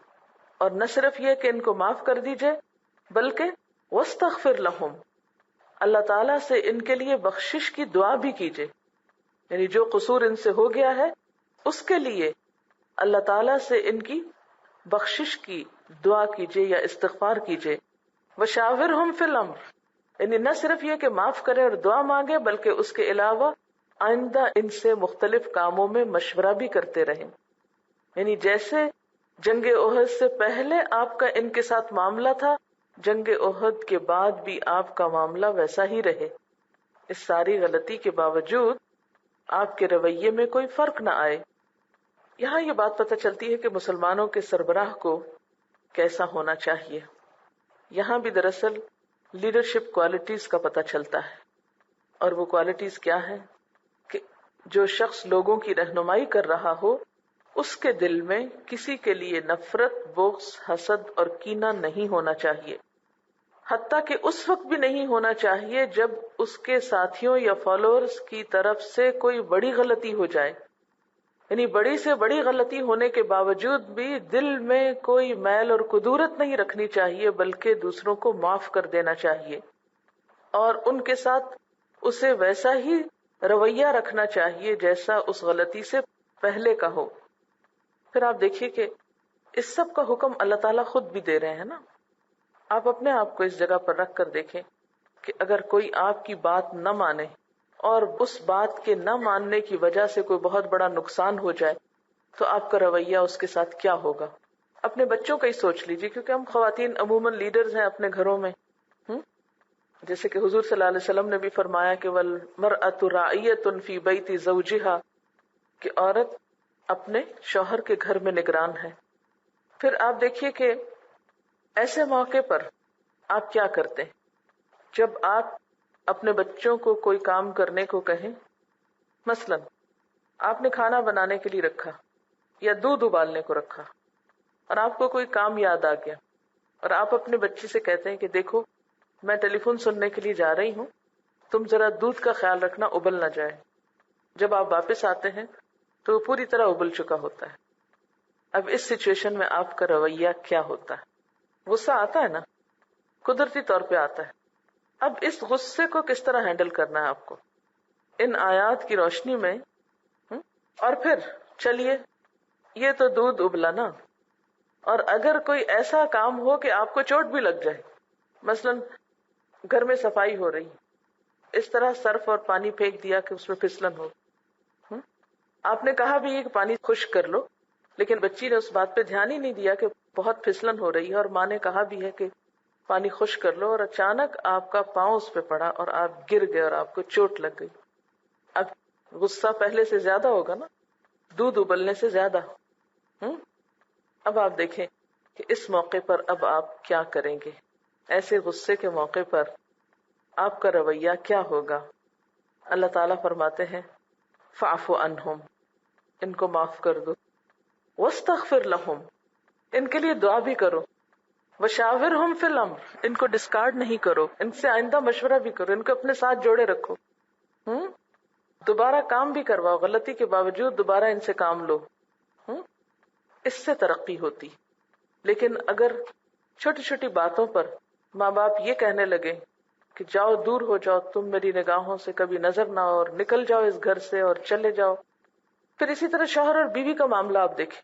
Speaker 2: اور نہ صرف یہ کہ ان کو معاف کر دیجئے بلکہ واستغفر لہم، اللہ تعالیٰ سے ان کے لیے بخشش کی دعا بھی کیجئے. یعنی جو قصور ان سے ہو گیا ہے اس کے لیے اللہ تعالیٰ سے ان کی بخشش کی دعا کیجئے یا استغفار کیجئے. وشاورہم فی الامر، یعنی نہ صرف یہ کہ معاف کرے اور دعا مانگے بلکہ اس کے علاوہ آئندہ ان سے مختلف کاموں میں مشورہ بھی کرتے رہیں. یعنی جیسے جنگ احد سے پہلے آپ کا ان کے ساتھ معاملہ تھا، جنگ احد کے بعد بھی آپ کا معاملہ ویسا ہی رہے. اس ساری غلطی کے باوجود آپ کے رویے میں کوئی فرق نہ آئے. یہاں یہ بات پتہ چلتی ہے کہ مسلمانوں کے سربراہ کو کیسا ہونا چاہیے. یہاں بھی دراصل لیڈرشپ کوالٹیز کا پتہ چلتا ہے. اور وہ کوالٹیز کیا ہیں؟ کہ جو شخص لوگوں کی رہنمائی کر رہا ہو اس کے دل میں کسی کے لیے نفرت، بغض، حسد اور کینہ نہیں ہونا چاہیے. حتیٰ کہ اس وقت بھی نہیں ہونا چاہیے جب اس کے ساتھیوں یا فالوورز کی طرف سے کوئی بڑی غلطی ہو جائے. یعنی بڑی سے بڑی غلطی ہونے کے باوجود بھی دل میں کوئی میل اور کدورت نہیں رکھنی چاہیے بلکہ دوسروں کو معاف کر دینا چاہیے اور ان کے ساتھ اسے ویسا ہی رویہ رکھنا چاہیے جیسا اس غلطی سے پہلے کا ہو. پھر آپ دیکھیے کہ اس سب کا حکم اللہ تعالیٰ خود بھی دے رہے ہیں نا. آپ اپنے آپ کو اس جگہ پر رکھ کر دیکھیں کہ اگر کوئی آپ کی بات نہ مانے اور اس بات کے نہ ماننے کی وجہ سے کوئی بہت بڑا نقصان ہو جائے تو آپ کا رویہ اس کے ساتھ کیا ہوگا. اپنے بچوں کا ہی سوچ لیجیے، کیونکہ ہم خواتین عموماً لیڈرز ہیں اپنے گھروں میں. جیسے کہ حضور صلی اللہ علیہ وسلم نے بھی فرمایا کہ والمرأة راعیۃ فی بیت زوجہا، کہ عورت اپنے شوہر کے گھر میں نگران ہے. پھر آپ دیکھیے کہ ایسے موقع پر آپ کیا کرتے ہیں. جب آپ اپنے بچوں کو کوئی کام کرنے کو کہیں، مثلا آپ نے کھانا بنانے کے لیے رکھا یا دودھ ابالنے کو رکھا اور آپ کو کوئی کام یاد آ گیا اور آپ اپنے بچی سے کہتے ہیں کہ دیکھو میں ٹیلی فون سننے کے لیے جا رہی ہوں، تم ذرا دودھ کا خیال رکھنا ابل نہ جائے. جب آپ واپس آتے ہیں تو وہ پوری طرح ابل چکا ہوتا ہے. اب اس سچویشن میں آپ کا رویہ کیا ہوتا ہے؟ غصہ آتا ہے نا، قدرتی طور پہ آتا ہے. اب اس غصے کو کس طرح ہینڈل کرنا ہے آپ کو ان آیات کی روشنی میں. اور پھر چلیے یہ تو دودھ ابلا نا، اور اگر کوئی ایسا کام ہو کہ آپ کو چوٹ بھی لگ جائے، مثلا گھر میں صفائی ہو رہی، اس طرح صرف اور پانی پھینک دیا کہ اس میں پھسلن ہو. آپ نے کہا بھی ہے کہ پانی خشک کر لو، لیکن بچی نے اس بات پہ دھیان ہی نہیں دیا کہ بہت پھسلن ہو رہی ہے، اور ماں نے کہا بھی ہے کہ پانی خشک کر لو، اور اچانک آپ کا پاؤں اس پہ پڑا اور آپ گر گئے اور آپ کو چوٹ لگ گئی. اب غصہ پہلے سے زیادہ ہوگا نا، دودھ ابلنے سے زیادہ. اب آپ دیکھیں کہ اس موقع پر اب آپ کیا کریں گے. ایسے غصے کے موقع پر آپ کا رویہ کیا ہوگا. اللہ تعالیٰ فرماتے ہیں فاعف عنہم، ان کو معاف کر دو. واستغفر لہم، ان کے لیے دعا بھی کرو. وشاورہم فی الامر، ان کو ڈسکارڈ نہیں کرو، ان سے آئندہ مشورہ بھی کرو، ان کو اپنے ساتھ جوڑے رکھو. دوبارہ کام بھی کرواؤ، غلطی کے باوجود دوبارہ ان سے کام لو. اس سے ترقی ہوتی. لیکن اگر چھوٹی چھوٹی باتوں پر ماں باپ یہ کہنے لگے کہ جاؤ دور ہو جاؤ، تم میری نگاہوں سے کبھی نظر نہ آؤ، اور نکل جاؤ اس گھر سے اور چلے جاؤ. پھر اسی طرح شوہر اور بیوی کا معاملہ آپ دیکھیں.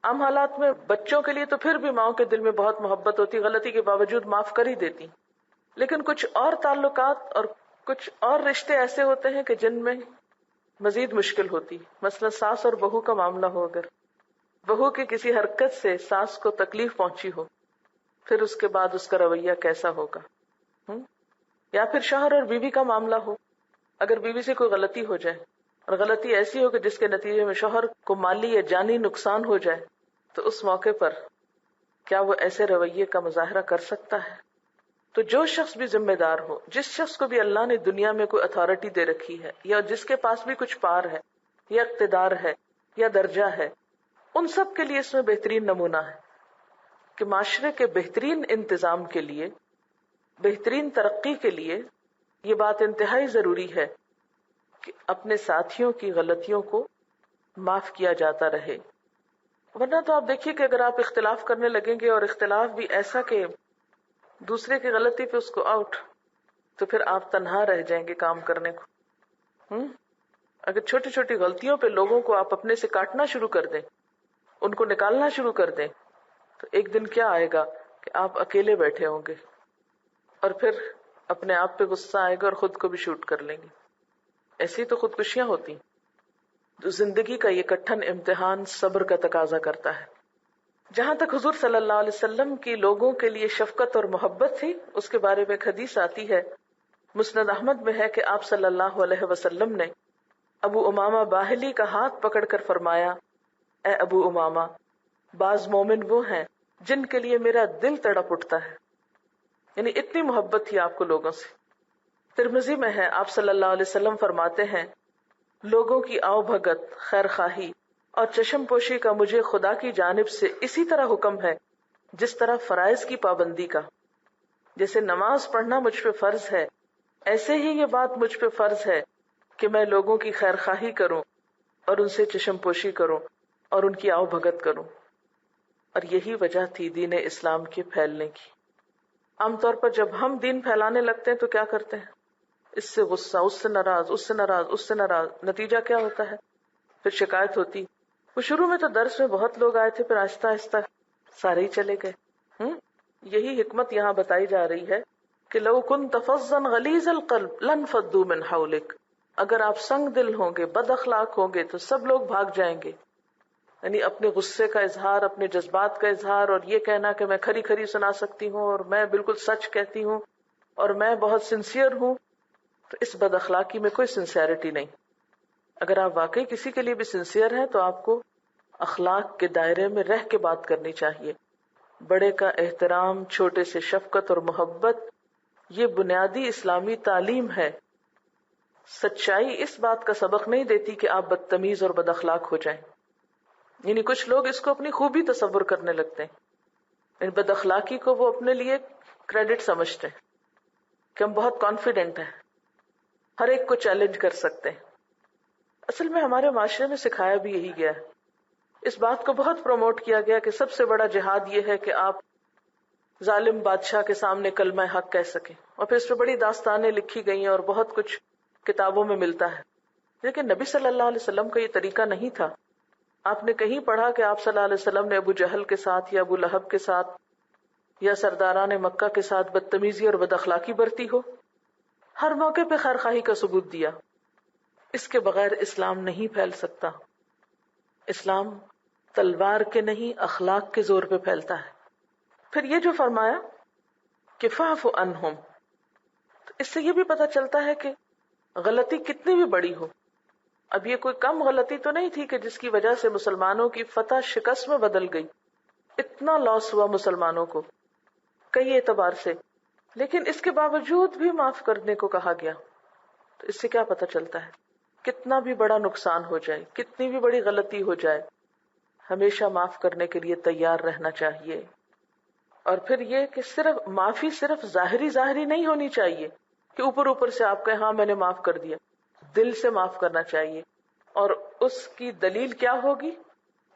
Speaker 2: عام حالات میں بچوں کے لیے تو پھر بھی ماؤں کے دل میں بہت محبت ہوتی، غلطی کے باوجود معاف کر ہی دیتی. لیکن کچھ اور تعلقات اور کچھ اور رشتے ایسے ہوتے ہیں کہ جن میں مزید مشکل ہوتی. مثلا ساس اور بہو کا معاملہ ہو، اگر بہو کی کسی حرکت سے ساس کو تکلیف پہنچی ہو، پھر اس کے بعد اس کا رویہ کیسا ہوگا. یا پھر شوہر اور بیوی کا معاملہ ہو، اگر بیوی سے کوئی غلطی ہو جائے اور غلطی ایسی ہو کہ جس کے نتیجے میں شوہر کو مالی یا جانی نقصان ہو جائے، تو اس موقع پر کیا وہ ایسے رویے کا مظاہرہ کر سکتا ہے؟ تو جو شخص بھی ذمہ دار ہو، جس شخص کو بھی اللہ نے دنیا میں کوئی اتھارٹی دے رکھی ہے، یا جس کے پاس بھی کچھ پار ہے یا اقتدار ہے یا درجہ ہے، ان سب کے لیے اس میں بہترین نمونہ ہے کہ معاشرے کے بہترین انتظام کے لیے، بہترین ترقی کے لیے یہ بات انتہائی ضروری ہے کہ اپنے ساتھیوں کی غلطیوں کو معاف کیا جاتا رہے. ورنہ تو آپ دیکھیے کہ اگر آپ اختلاف کرنے لگیں گے، اور اختلاف بھی ایسا کہ دوسرے کی غلطی پہ اس کو آؤٹ، تو پھر آپ تنہا رہ جائیں گے کام کرنے کو. اگر چھوٹی چھوٹی غلطیوں پہ لوگوں کو آپ اپنے سے کاٹنا شروع کر دیں، ان کو نکالنا شروع کر دیں، تو ایک دن کیا آئے گا کہ آپ اکیلے بیٹھے ہوں گے، اور پھر اپنے آپ پہ غصہ آئے گا اور خود کو بھی شوٹ کر لیں گے. ایسی تو خودکشیاں ہوتی. تو زندگی کا یہ کٹھن امتحان صبر کا تقاضا کرتا ہے. جہاں تک حضور صلی اللہ علیہ وسلم کی لوگوں کے لیے شفقت اور محبت تھی، اس کے بارے میں ایک حدیث آتی ہے، مسند احمد میں ہے کہ آپ صلی اللہ علیہ وسلم نے ابو امامہ باہلی کا ہاتھ پکڑ کر فرمایا، اے ابو امامہ، بعض مومن وہ ہیں جن کے لیے میرا دل تڑپ اٹھتا ہے. یعنی اتنی محبت تھی آپ کو لوگوں سے. ترمذی میں ہے، آپ صلی اللہ علیہ وسلم فرماتے ہیں، لوگوں کی آؤ بھگت، خیر خواہی اور چشم پوشی کا مجھے خدا کی جانب سے اسی طرح حکم ہے جس طرح فرائض کی پابندی کا. جیسے نماز پڑھنا مجھ پہ فرض ہے، ایسے ہی یہ بات مجھ پہ فرض ہے کہ میں لوگوں کی خیر خواہی کروں اور ان سے چشم پوشی کروں اور ان کی آؤ بھگت کروں. اور یہی وجہ تھی دین اسلام کے پھیلنے کی. عام طور پر جب ہم دین پھیلانے لگتے ہیں تو کیا کرتے ہیں؟ اس سے غصہ، اس سے ناراض، اس سے ناراض، اس سے ناراض. نتیجہ کیا ہوتا ہے؟ پھر شکایت ہوتی. وہ شروع میں تو درس میں بہت لوگ آئے تھے، پھر آہستہ آہستہ سارے ہی چلے گئے. یہی حکمت یہاں بتائی جا رہی ہے کہ لو کنت فظا غلیظ القلب لانفضوا من حولک، اگر آپ سنگ دل ہوں گے، بد اخلاق ہوں گے، تو سب لوگ بھاگ جائیں گے. یعنی اپنے غصے کا اظہار، اپنے جذبات کا اظہار، اور یہ کہنا کہ میں کھری کھری سنا سکتی ہوں اور میں بالکل سچ کہتی ہوں اور میں بہت سنسیئر ہوں، تو اس بد اخلاقی میں کوئی سنسیئرٹی نہیں. اگر آپ واقعی کسی کے لیے بھی سنسیئر ہیں تو آپ کو اخلاق کے دائرے میں رہ کے بات کرنی چاہیے. بڑے کا احترام، چھوٹے سے شفقت اور محبت، یہ بنیادی اسلامی تعلیم ہے. سچائی اس بات کا سبق نہیں دیتی کہ آپ بدتمیز اور بد اخلاق ہو جائیں. یعنی کچھ لوگ اس کو اپنی خوبی تصور کرنے لگتے ہیں. یعنی بد اخلاقی کو وہ اپنے لیے کریڈٹ سمجھتے ہیں کہ ہم بہت کانفیڈنٹ ہیں، ہر ایک کو چیلنج کر سکتے ہیں. اصل میں ہمارے معاشرے میں سکھایا بھی یہی گیا ہے. اس بات کو بہت پروموٹ کیا گیا کہ سب سے بڑا جہاد یہ ہے کہ آپ ظالم بادشاہ کے سامنے کلمہ حق کہہ سکیں. اور پھر اس پہ بڑی داستانیں لکھی گئی ہیں اور بہت کچھ کتابوں میں ملتا ہے. لیکن نبی صلی اللہ علیہ وسلم کا یہ طریقہ نہیں تھا. آپ نے کہیں پڑھا کہ آپ صلی اللہ علیہ وسلم نے ابو جہل کے ساتھ یا ابو لہب کے ساتھ یا سرداران مکہ کے ساتھ بدتمیزی اور بد اخلاقی برتی ہو؟ ہر موقع پہ خیر خواہی کا ثبوت دیا. اس کے بغیر اسلام نہیں پھیل سکتا. اسلام تلوار کے نہیں، اخلاق کے زور پہ پھیلتا ہے. پھر یہ جو فرمایا کہ فاعف عنہم، تو اس سے یہ بھی پتہ چلتا ہے کہ غلطی کتنی بھی بڑی ہو، اب یہ کوئی کم غلطی تو نہیں تھی کہ جس کی وجہ سے مسلمانوں کی فتح شکست میں بدل گئی. اتنا لاس ہوا مسلمانوں کو کئی اعتبار سے، لیکن اس کے باوجود بھی معاف کرنے کو کہا گیا. تو اس سے کیا پتہ چلتا ہے؟ کتنا بھی بڑا نقصان ہو جائے، کتنی بھی بڑی غلطی ہو جائے، ہمیشہ معاف کرنے کے لیے تیار رہنا چاہیے. اور پھر یہ کہ صرف معافی صرف ظاہری نہیں ہونی چاہیے کہ اوپر اوپر سے آپ کہیں ہاں میں نے معاف کر دیا. دل سے معاف کرنا چاہیے. اور اس کی دلیل کیا ہوگی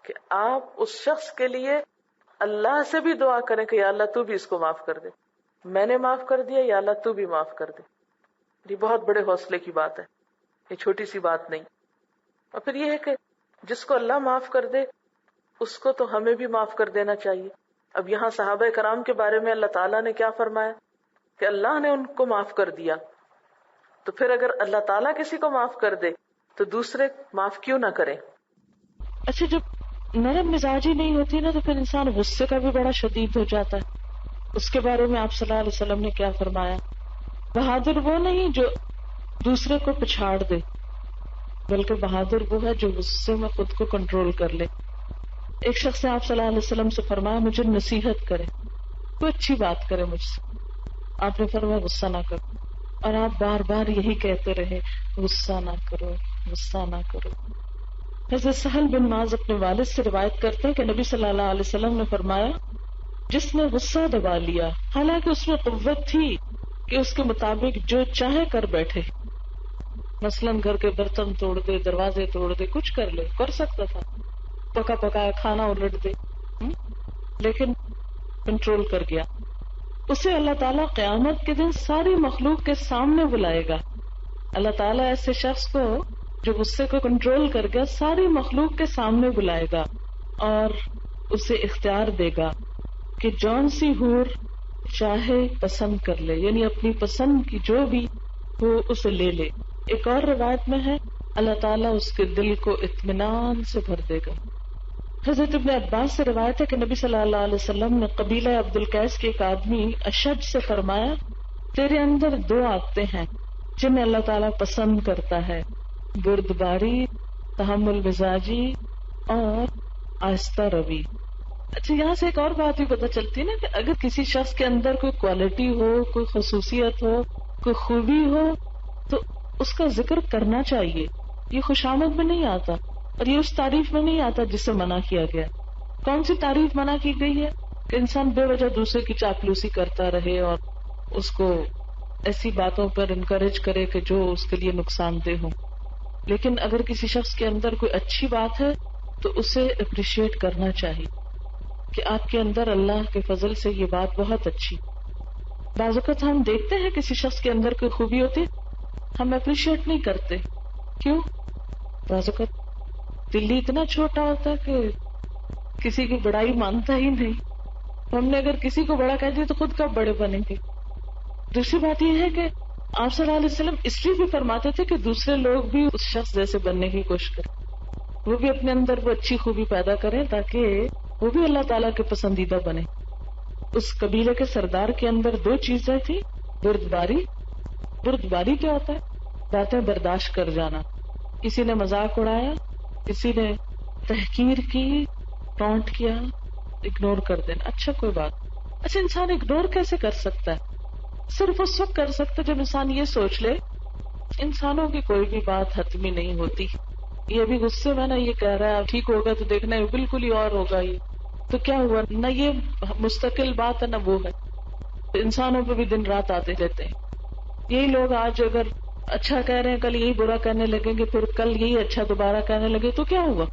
Speaker 2: کہ آپ اس شخص کے لیے اللہ سے بھی دعا کریں کہ یا اللہ تو بھی اس کو معاف کر دے. میں نے معاف کر دیا، یا اللہ تو بھی معاف کر دے. یہ بہت بڑے حوصلے کی بات ہے، یہ چھوٹی سی بات نہیں. اور پھر یہ ہے کہ جس کو اللہ معاف کر دے اس کو تو ہمیں بھی معاف کر دینا چاہیے. اب یہاں صحابہ کرام کے بارے میں اللہ تعالیٰ نے کیا فرمایا کہ اللہ نے ان کو معاف کر دیا. تو پھر اگر اللہ تعالیٰ کسی کو معاف کر دے تو دوسرے معاف کیوں نہ کریں؟
Speaker 1: اچھا، جب نرم مزاجی نہیں ہوتی نا تو پھر انسان غصے کا بھی بڑا شدید ہو جاتا ہے. اس کے بارے میں آپ صلی اللہ علیہ وسلم نے کیا فرمایا؟ بہادر وہ نہیں جو دوسرے کو پچھاڑ دے، بلکہ بہادر وہ ہے جو غصے میں خود کو کنٹرول کر لے. ایک شخص نے آپ صلی اللہ علیہ وسلم سے فرمایا مجھے نصیحت کرے، کوئی اچھی بات کرے مجھ سے. آپ نے فرمایا غصہ نہ کرو، اور آپ بار بار یہی کہتے رہے غصہ نہ کرو، غصہ نہ کرو. حضرت سہل بن معاذ اپنے والد سے روایت کرتے ہیں کہ نبی صلی اللہ علیہ وسلم نے فرمایا جس نے غصہ دبا لیا حالانکہ اس میں قوت تھی کہ اس کے مطابق جو چاہے کر بیٹھے، مثلاً گھر کے برتن توڑ دے، دروازے توڑ دے، کچھ کر لے، کر سکتا تھا، پکا پکایا کھانا الٹ دے، لیکن کنٹرول کر گیا. اسے اللہ تعالیٰ قیامت کے دن ساری مخلوق کے سامنے بلائے گا. اللہ تعالیٰ ایسے شخص کو جو غصے کو کنٹرول کر گیا ساری مخلوق کے سامنے بلائے گا اور اسے اختیار دے گا کہ جون سی حور چاہے پسند کر لے، یعنی اپنی پسند کی جو بھی وہ اسے لے لے. ایک اور روایت میں ہے اللہ تعالیٰ اس کے دل کو اطمینان سے بھر دے گا. حضرت ابن عباس سے روایت ہے کہ نبی صلی اللہ علیہ وسلم نے قبیلہ عبد القیس کے ایک آدمی اشج سے فرمایا تیرے اندر دو عادتیں ہیں جنہیں اللہ تعالیٰ پسند کرتا ہے، بردباری، تحمل مزاجی اور آہستہ روی. اچھا، یہاں سے ایک اور بات بھی پتہ چلتی ہے نا کہ اگر کسی شخص کے اندر کوئی کوالٹی ہو، کوئی خصوصیت ہو، کوئی خوبی ہو تو اس کا ذکر کرنا چاہیے. یہ خوشامد میں نہیں آتا اور یہ اس تعریف میں نہیں آتا جس سے منع کیا گیا. کون سی تعریف منع کی گئی ہے؟ کہ انسان بے وجہ دوسرے کی چاپلوسی کرتا رہے اور اس کو ایسی باتوں پر انکریج کرے کہ جو اس کے لیے نقصان دہ ہو. لیکن اگر کسی شخص کے اندر کوئی اچھی بات ہے تو اسے اپریشیٹ کرنا چاہیے کہ آپ کے اندر اللہ کے فضل سے یہ بات بہت اچھی. بعض اوقات ہم دیکھتے ہیں کسی شخص کے اندر کوئی خوبی ہوتی ہم اپریشیٹ نہیں کرتے. کیوں؟ بعض اوقات دل اتنا چھوٹا ہوتا ہے کہ کسی کی بڑائی مانتا ہی نہیں. ہم نے اگر کسی کو بڑا کہہ دیا تو خود کب بڑے بنیں گے. دوسری بات یہ ہے کہ آپ صلی اللہ علیہ وسلم اس لیے بھی فرماتے تھے کہ دوسرے لوگ بھی اس شخص جیسے بننے کی کوشش کریں، وہ بھی اپنے اندر وہ اچھی خوبی پیدا کریں تاکہ وہ بھی اللہ تعالیٰ کے پسندیدہ بنے. اس قبیلے کے سردار کے اندر دو چیزیں تھیں، بردباری. بردباری کیا ہوتا ہے؟ باتیں برداشت کر جانا. کسی نے مذاق اڑایا، کسی نے تحقیر کی، ٹونٹ کیا، اگنور کر دینا. اچھا کوئی بات. اچھا، انسان اگنور کیسے کر سکتا ہے؟ صرف اس وقت کر سکتا جب انسان یہ سوچ لے انسانوں کی کوئی بھی بات حتمی نہیں ہوتی. یہ بھی غصے میں نا یہ کہہ رہا ہے ٹھیک ہوگا تو دیکھنا ہے بالکل ہی اور ہوگا، یہ تو کیا ہوا؟ نہ یہ مستقل بات ہے نہ وہ ہے. انسانوں پہ بھی دن رات آتے رہتے ہیں. یہی لوگ آج اگر اچھا کہہ رہے ہیں کل یہی برا کہنے لگیں گے، پھر کل یہی اچھا دوبارہ کہنے لگے تو کیا ہوا؟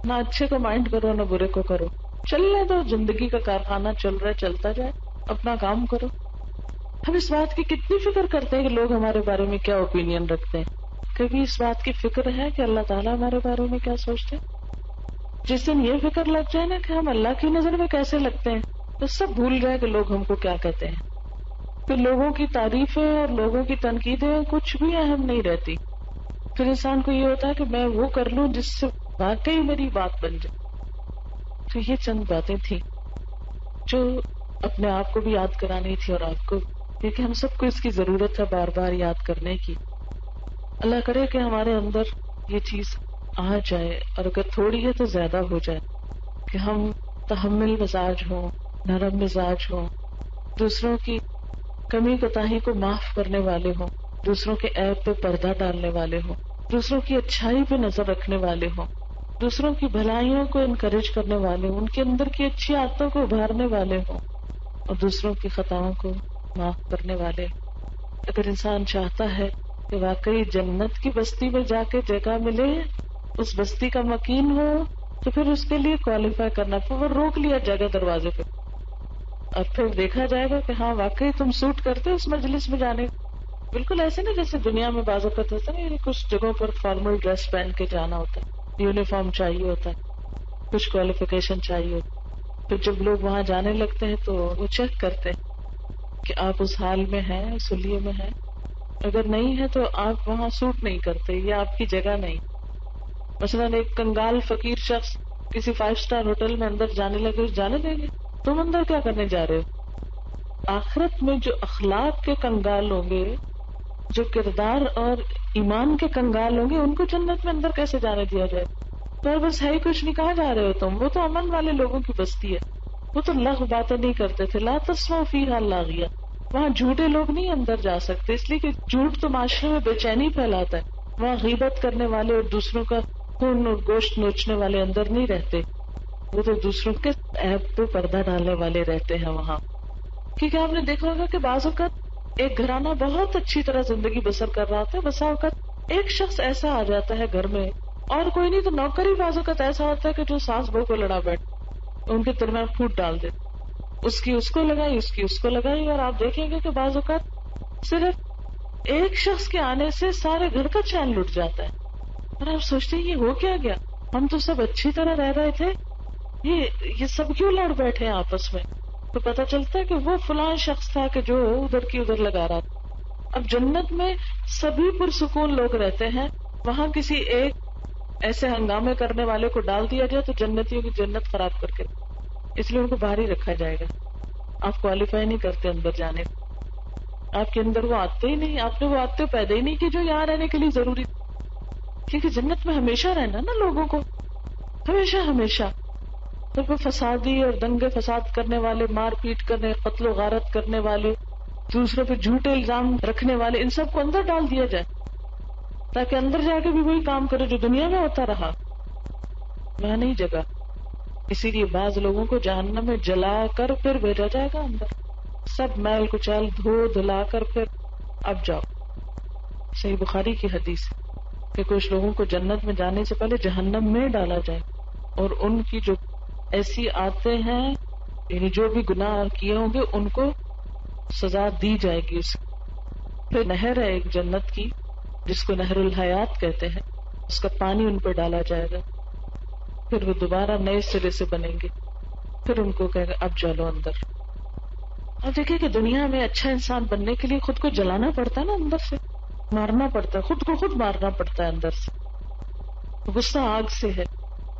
Speaker 1: نہ اچھے کو مائنڈ کرو نہ برے کو کرو. چلنے دو، زندگی کا کارخانہ چل رہا ہے، چلتا جائے، اپنا کام کرو. ہم اس بات کی کتنی فکر کرتے ہیں کہ لوگ ہمارے بارے میں کیا اوپینین رکھتے ہیں. کبھی اس بات کی فکر ہے کہ اللہ تعالیٰ ہمارے بارے میں کیا سوچتے ہیں؟ جس دن یہ فکر لگ جائے نا کہ ہم اللہ کی نظر میں کیسے لگتے ہیں تو سب بھول گئے کہ لوگ ہم کو کیا کہتے ہیں. پھر لوگوں کی تعریفیں اور لوگوں کی تنقیدیں کچھ بھی اہم نہیں رہتی. پھر انسان کو یہ ہوتا ہے کہ میں وہ کر لوں جس سے واقعی میری بات بن جائے. تو یہ چند باتیں تھیں جو اپنے آپ کو بھی یاد کرانی تھی اور آپ کو، کیونکہ ہم سب کو اس کی ضرورت ہے بار بار یاد کرنے کی. اللہ کرے کہ ہمارے اندر یہ چیز آ جائے، اور اگر تھوڑی ہے تو زیادہ ہو جائے، کہ ہم تحمل مزاج ہوں، نرم مزاج ہوں، دوسروں کی کمی کوتاہی کو معاف کرنے والے ہوں، دوسروں کے عیب پہ پردہ ڈالنے والے ہوں، دوسروں کی اچھائی پہ نظر رکھنے والے ہوں. دوسروں کی بھلائیوں کو انکریج کرنے والے ہوں، ان کے اندر کی اچھی عادتوں کو ابھارنے والے ہوں، اور دوسروں کی خطاؤں کو معاف کرنے والے۔ اگر انسان چاہتا ہے کہ واقعی جنت کی بستی میں جا کے جگہ ملے، اس بستی کا مکین ہو، تو پھر اس کے لیے کوالیفائی کرنا، پھر وہ روک لیا جائے گا دروازے پہ، اور پھر دیکھا جائے گا کہ ہاں واقعی تم سوٹ کرتے اس مجلس میں جانے۔ بالکل ایسے نہیں جیسے دنیا میں بعض اوقات ہوتا ہے نا، کچھ جگہوں پر فارمل ڈریس پہن کے جانا ہوتا ہے، یونیفارم چاہیے ہوتا ہے، کچھ کوالیفیکیشن چاہیے ہوتا ہے، پھر جب لوگ وہاں جانے لگتے ہیں تو وہ چیک کرتے ہیں کہ آپ اس حال میں ہیں، اس حلیے میں ہیں، اگر نہیں ہے تو آپ وہاں سوٹ نہیں کرتے، یہ آپ کی جگہ نہیں۔ مثلاً ایک کنگال فقیر شخص کسی 5 اسٹار ہوٹل میں اندر جانے لگے، جانے دیں گے؟ تم اندر کیا کرنے جا رہے ہو؟ آخرت میں جو اخلاق کے کنگال ہوں گے، جو کردار اور ایمان کے کنگال ہوں گے، ان کو جنت میں اندر کیسے جانے دیا جائے؟ تو بس ہے ہی کچھ نہیں، کہاں جا رہے ہو تم؟ وہ تو امن والے لوگوں کی بستی ہے، وہ تو لغو باتیں نہیں کرتے تھے، لا تسمعوا فیہا لاغیہ، وہاں جھوٹے لوگ نہیں اندر جا سکتے، اس لیے کہ جھوٹ تو معاشرے میں بے چینی پھیلاتا ہے، وہاں غیبت کرنے والے اور دوسروں کا خون اور گوشت نوچنے والے اندر نہیں رہتے، وہ تو دوسروں کے عیب پہ پردہ ڈالنے والے رہتے ہیں وہاں۔ کیونکہ آپ نے دیکھا ہوگا کہ بعض اوقات ایک گھرانہ بہت اچھی طرح زندگی بسر کر رہا ہوتا ہے، بسا اوقات ایک شخص ایسا آ جاتا ہے گھر میں، اور کوئی نہیں تو نوکر ہی بعض اوقات ایسا ہوتا ہے کہ جو ساس بہو کو لڑا بیٹھ، ان کے درمیان پھوٹ ڈال دے، اس کی اس کو لگائی، اس کی اس کو لگائی، اور آپ دیکھیں گے کہ بعض اوقات صرف ایک شخص کے آنے سے سارے گھر کا چین لٹ جاتا ہے، اور آپ سوچتے ہیں یہ ہو کیا گیا؟ ہم تو سب اچھی طرح رہ رہے تھے، یہ سب کیوں لڑ بیٹھے ہیں آپس میں؟ تو پتہ چلتا ہے کہ وہ فلاں شخص تھا کہ جو ادھر کی ادھر لگا رہا تھا۔ اب جنت میں سبھی پرسکون لوگ رہتے ہیں، وہاں کسی ایک ایسے ہنگامے کرنے والے کو ڈال دیا جائے تو جنتیوں کی جنت خراب کر کے، اس لیے ان کو باہر ہی رکھا جائے گا۔ آپ کوالیفائی نہیں کرتے اندر جانے، آپ کے اندر وہ آتے ہی نہیں، آپ نے وہ آتے پیدا ہی نہیں کی جو یہاں رہنے کے لیے ضروری، کیونکہ جنت میں ہمیشہ رہنا نا لوگوں کو، ہمیشہ ہمیشہ۔ تو وہ فسادی اور دنگے فساد کرنے والے، مار پیٹ کرنے، قتل و غارت کرنے والے، دوسروں پہ جھوٹے الزام رکھنے والے، ان سب کو اندر ڈال دیا جائے تاکہ اندر جا کے بھی وہی کام کرے جو دنیا میں ہوتا رہا، وہاں نہیں جگہ۔ اسی لیے بعض لوگوں کو جہنم میں جلا کر پھر بھیجا جائے گا اندر، سب میل کچیل دھو دھلا کر پھر اب جاؤ۔ صحیح بخاری کی حدیث کہ کچھ لوگوں کو جنت میں جانے سے پہلے جہنم میں ڈالا جائے، اور ان کی جو ایسی عادتیں ہیں، یعنی جو بھی گناہ کیے ہوں گے ان کو سزا دی جائے گی۔ اس پھر نہر ہے ایک جنت کی جس کو نہر الحیات کہتے ہیں، اس کا پانی ان پہ ڈالا جائے گا، پھر وہ دوبارہ نئے سرے سے بنیں گے، پھر ان کو کہے گا اب چلو اندر۔ اب دیکھیں کہ دنیا میں اچھا انسان بننے کے لیے خود کو جلانا پڑتا ہے نا، اندر سے مارنا پڑتا ہے، خود کو خود مارنا پڑتا ہے اندر سے۔ غصہ آگ سے ہے،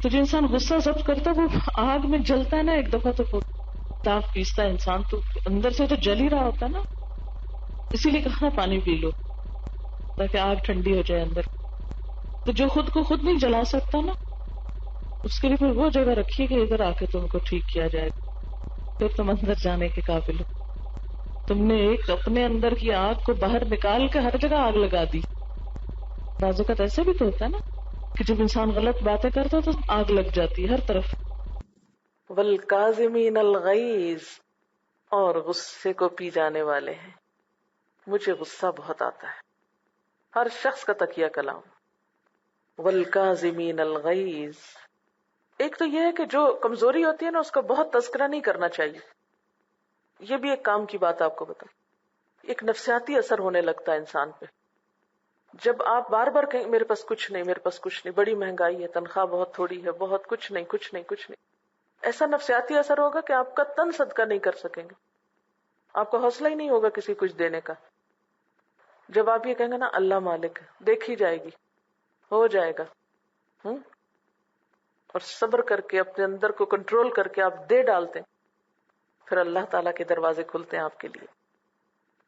Speaker 1: تو جو انسان غصہ ضبط کرتا ہے وہ آگ میں جلتا ہے نا ایک دفعہ، تو وہ تاپ پیستا ہے انسان، تو اندر سے تو جل ہی رہا ہوتا ہے نا، اسی لیے کہا پانی پی لو تاکہ آگ ٹھنڈی ہو جائے اندر۔ تو جو خود کو خود نہیں جلا سکتا نا، اس کے لیے پھر وہ جگہ رکھیے کہ ادھر آ کے تم کو ٹھیک کیا جائے، پھر تم اندر جانے کے قابل ہو۔ تم نے ایک اپنے اندر کی آگ کو باہر نکال کے ہر جگہ آگ لگا دی۔ بعض اوقات ایسے بھی تو ہوتا ہے نا کہ جب انسان غلط باتیں کرتا ہے تو آگ لگ جاتی ہے ہر طرف۔
Speaker 2: والکاظمین الغیظ، اور غصے کو پی جانے والے ہیں۔ مجھے غصہ بہت آتا ہے، ہر شخص کا تکیہ کلام۔ والکاظمین الغیظ، ایک تو یہ ہے کہ جو کمزوری ہوتی ہے نا اس کا بہت تذکرہ نہیں کرنا چاہیے، یہ بھی ایک کام کی بات آپ کو بتاؤں، ایک نفسیاتی اثر ہونے لگتا ہے انسان پہ۔ جب آپ بار بار کہیں میرے پاس کچھ نہیں، میرے پاس کچھ نہیں، بڑی مہنگائی ہے، تنخواہ بہت تھوڑی ہے، بہت کچھ نہیں کچھ نہیں کچھ نہیں، ایسا نفسیاتی اثر ہوگا کہ آپ کا تن صدقہ نہیں کر سکیں گے، آپ کو حوصلہ ہی نہیں ہوگا کسی کچھ دینے کا۔ جب آپ یہ کہیں گے نا اللہ مالک ہے، دیکھی جائے گی، ہو جائے گا، اور صبر کر کے اپنے اندر کو کنٹرول کر کے آپ دے ڈالتے ہیں، پھر اللہ تعالیٰ کے دروازے کھلتے ہیں آپ کے لیے۔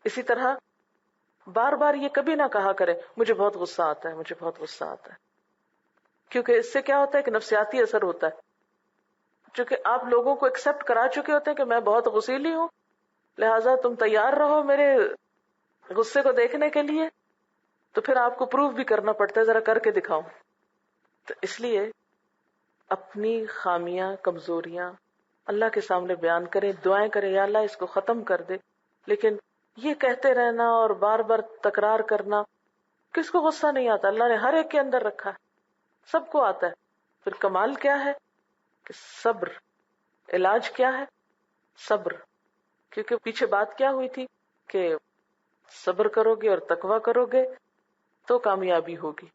Speaker 2: اسی طرح بار بار یہ کبھی نہ کہا کرے مجھے بہت غصہ آتا ہے، مجھے بہت غصہ آتا ہے، کیونکہ اس سے کیا ہوتا ہے کہ نفسیاتی اثر ہوتا ہے۔ چونکہ آپ لوگوں کو ایکسپٹ کرا چکے ہوتے ہیں کہ میں بہت غصیلی ہوں، لہٰذا تم تیار رہو میرے غصے کو دیکھنے کے لیے، تو پھر آپ کو پروف بھی کرنا پڑتا ہے، ذرا کر کے دکھاؤ۔ تو اس لیے اپنی خامیاں، کمزوریاں اللہ کے سامنے بیان کریں، دعائیں کریں یا اللہ اس کو ختم کر دے. لیکن یہ کہتے رہنا اور بار بار تکرار کرنا، کس کو غصہ نہیں آتا؟ اللہ نے ہر ایک کے اندر رکھا ہے، سب کو آتا ہے. پھر کمال کیا ہے کہ صبر. علاج کیا ہے؟ صبر. کیونکہ پیچھے بات کیا ہوئی تھی کہ صبر کرو گے اور تقویٰ کرو گے تو کامیابی ہوگی.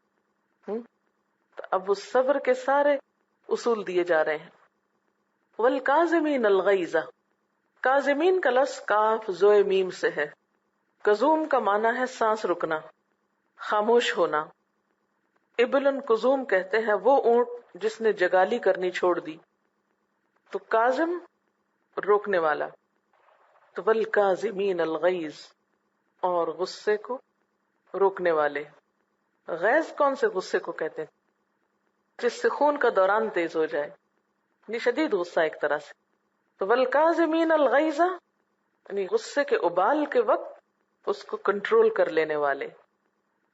Speaker 2: تو اب اس صبر کے سارے اصول دیے جا رہے ہیں. والکاظمین الغیظ، کاظمین کا لفظ کاف زوئے میم سے ہے. کظوم کا معنی ہے سانس رکنا، خاموش ہونا. ابل کظوم کہتے ہیں وہ اونٹ جس نے جگالی کرنی چھوڑ دی. تو کاظم روکنے والا. تو والکاظمین الغیظ، اور غصے کو روکنے والے. غیظ کون سے غصے کو کہتے ہیں؟ جس سے خون کا دوران تیز ہو جائے، یعنی شدید غصہ ایک طرح سے. تو والکاظمین الغیظ یعنی غصے کے ابال کے وقت اس کو کنٹرول کر لینے والے.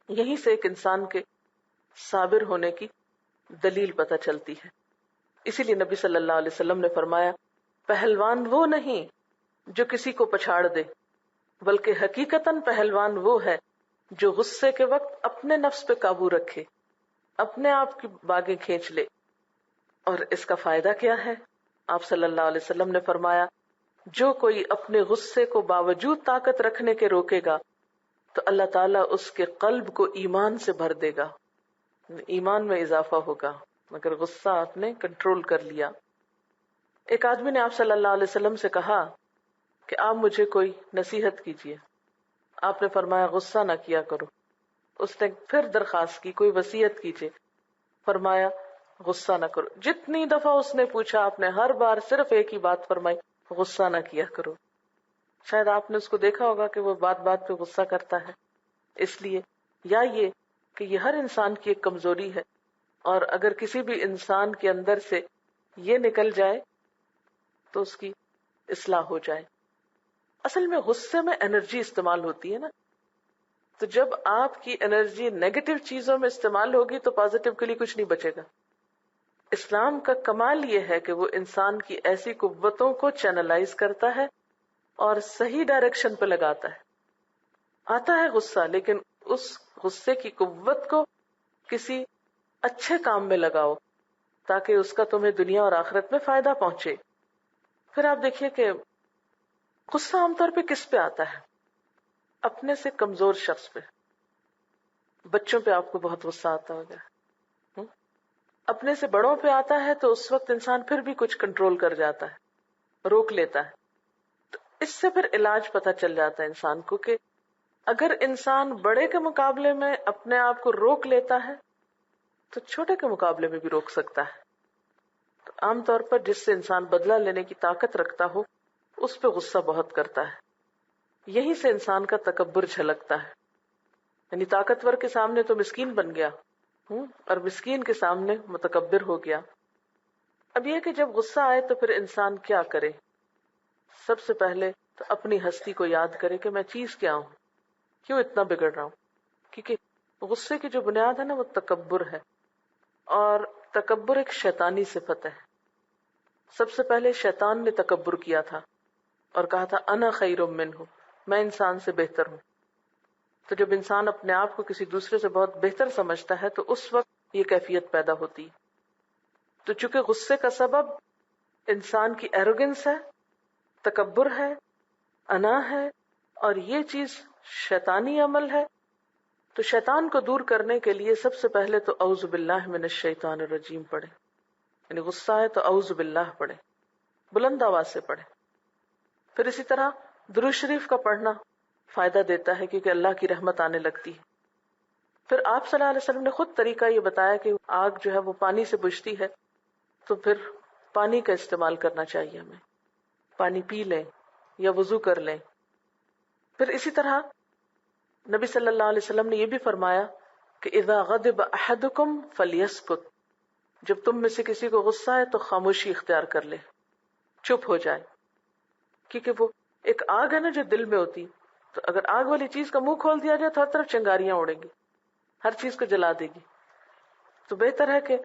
Speaker 2: یہیں سے ایک انسان کے صابر ہونے کی دلیل پتہ چلتی ہے. اسی لیے نبی صلی اللہ علیہ وسلم نے فرمایا پہلوان وہ نہیں جو کسی کو پچھاڑ دے، بلکہ حقیقتاً پہلوان وہ ہے جو غصے کے وقت اپنے نفس پہ قابو رکھے، اپنے آپ کی باگیں کھینچ لے. اور اس کا فائدہ کیا ہے؟ آپ صلی اللہ علیہ وسلم نے فرمایا جو کوئی اپنے غصے کو باوجود طاقت رکھنے کے روکے گا تو اللہ تعالیٰ اس کے قلب کو ایمان سے بھر دے گا، ایمان میں اضافہ ہوگا مگر غصہ آپ نے کنٹرول کر لیا. ایک آدمی نے آپ صلی اللہ علیہ وسلم سے کہا کہ آپ مجھے کوئی نصیحت کیجیے. آپ نے فرمایا غصہ نہ کیا کرو. اس نے پھر درخواست کی کوئی وصیت کیجیے. فرمایا غصہ نہ کرو. جتنی دفعہ اس نے پوچھا آپ نے ہر بار صرف ایک ہی بات فرمائی، غصہ نہ کیا کرو. شاید آپ نے اس کو دیکھا ہوگا کہ وہ بات بات پہ غصہ کرتا ہے. اس لیے یا یہ کہ یہ ہر انسان کی ایک کمزوری ہے، اور اگر کسی بھی انسان کے اندر سے یہ نکل جائے تو اس کی اصلاح ہو جائے. اصل میں غصے میں انرجی استعمال ہوتی ہے نا، تو جب آپ کی انرجی نیگیٹو چیزوں میں استعمال ہوگی تو پازیٹو کے لیے کچھ نہیں بچے گا. اسلام کا کمال یہ ہے کہ وہ انسان کی ایسی قوتوں کو چینلائز کرتا ہے اور صحیح ڈائریکشن پہ لگاتا ہے. آتا ہے غصہ، لیکن اس غصے کی قوت کو کسی اچھے کام میں لگاؤ تاکہ اس کا تمہیں دنیا اور آخرت میں فائدہ پہنچے. پھر آپ دیکھیے کہ غصہ عام طور پہ کس پہ آتا ہے؟ اپنے سے کمزور شخص پہ. بچوں پہ آپ کو بہت غصہ آتا ہوگا. اپنے سے بڑوں پہ آتا ہے تو اس وقت انسان پھر بھی کچھ کنٹرول کر جاتا ہے، روک لیتا ہے. تو اس سے پھر علاج پتہ چل جاتا ہے انسان کو کہ اگر انسان بڑے کے مقابلے میں اپنے آپ کو روک لیتا ہے تو چھوٹے کے مقابلے میں بھی روک سکتا ہے. تو عام طور پر جس سے انسان بدلہ لینے کی طاقت رکھتا ہو اس پہ غصہ بہت کرتا ہے. یہیں سے انسان کا تکبر جھلکتا ہے، یعنی طاقتور کے سامنے تو مسکین بن گیا اور مسکین کے سامنے متکبر ہو گیا. اب یہ کہ جب غصہ آئے تو پھر انسان کیا کرے؟ سب سے پہلے تو اپنی ہستی کو یاد کرے کہ میں چیز کیا ہوں، کیوں اتنا بگڑ رہا ہوں. کیونکہ غصے کی جو بنیاد ہے نا وہ تکبر ہے، اور تکبر ایک شیطانی صفت ہے. سب سے پہلے شیطان نے تکبر کیا تھا اور کہا تھا انا خیر منہ، میں انسان سے بہتر ہوں. تو جب انسان اپنے آپ کو کسی دوسرے سے بہت بہتر سمجھتا ہے تو اس وقت یہ کیفیت پیدا ہوتی. تو چونکہ غصے کا سبب انسان کی ایروگنس ہے، تکبر ہے، انا ہے، اور یہ چیز شیطانی عمل ہے، تو شیطان کو دور کرنے کے لیے سب سے پہلے تو اعوذ باللہ من الشیطان الرجیم پڑھے. یعنی غصہ ہے تو اعوذ باللہ پڑھے، بلند آواز سے پڑھے. پھر اسی طرح درود شریف کا پڑھنا فائدہ دیتا ہے کیونکہ اللہ کی رحمت آنے لگتی ہے. پھر آپ صلی اللہ علیہ وسلم نے خود طریقہ یہ بتایا کہ آگ جو ہے وہ پانی سے بجھتی ہے، تو پھر پانی کا استعمال کرنا چاہیے ہمیں، پانی پی لیں یا وضو کر لیں. پھر اسی طرح نبی صلی اللہ علیہ وسلم نے یہ بھی فرمایا کہ اذا غضب احدکم فلیسکت، جب تم میں سے کسی کو غصہ ہے تو خاموشی اختیار کر لے، چپ ہو جائے. کیونکہ وہ ایک آگ ہے نا جو دل میں ہوتی، تو اگر آگ والی چیز کا منہ کھول دیا جائے تو ہر طرف چنگاریاں اڑیں گی، ہر چیز کو جلا دے گی. تو بہتر ہے کہ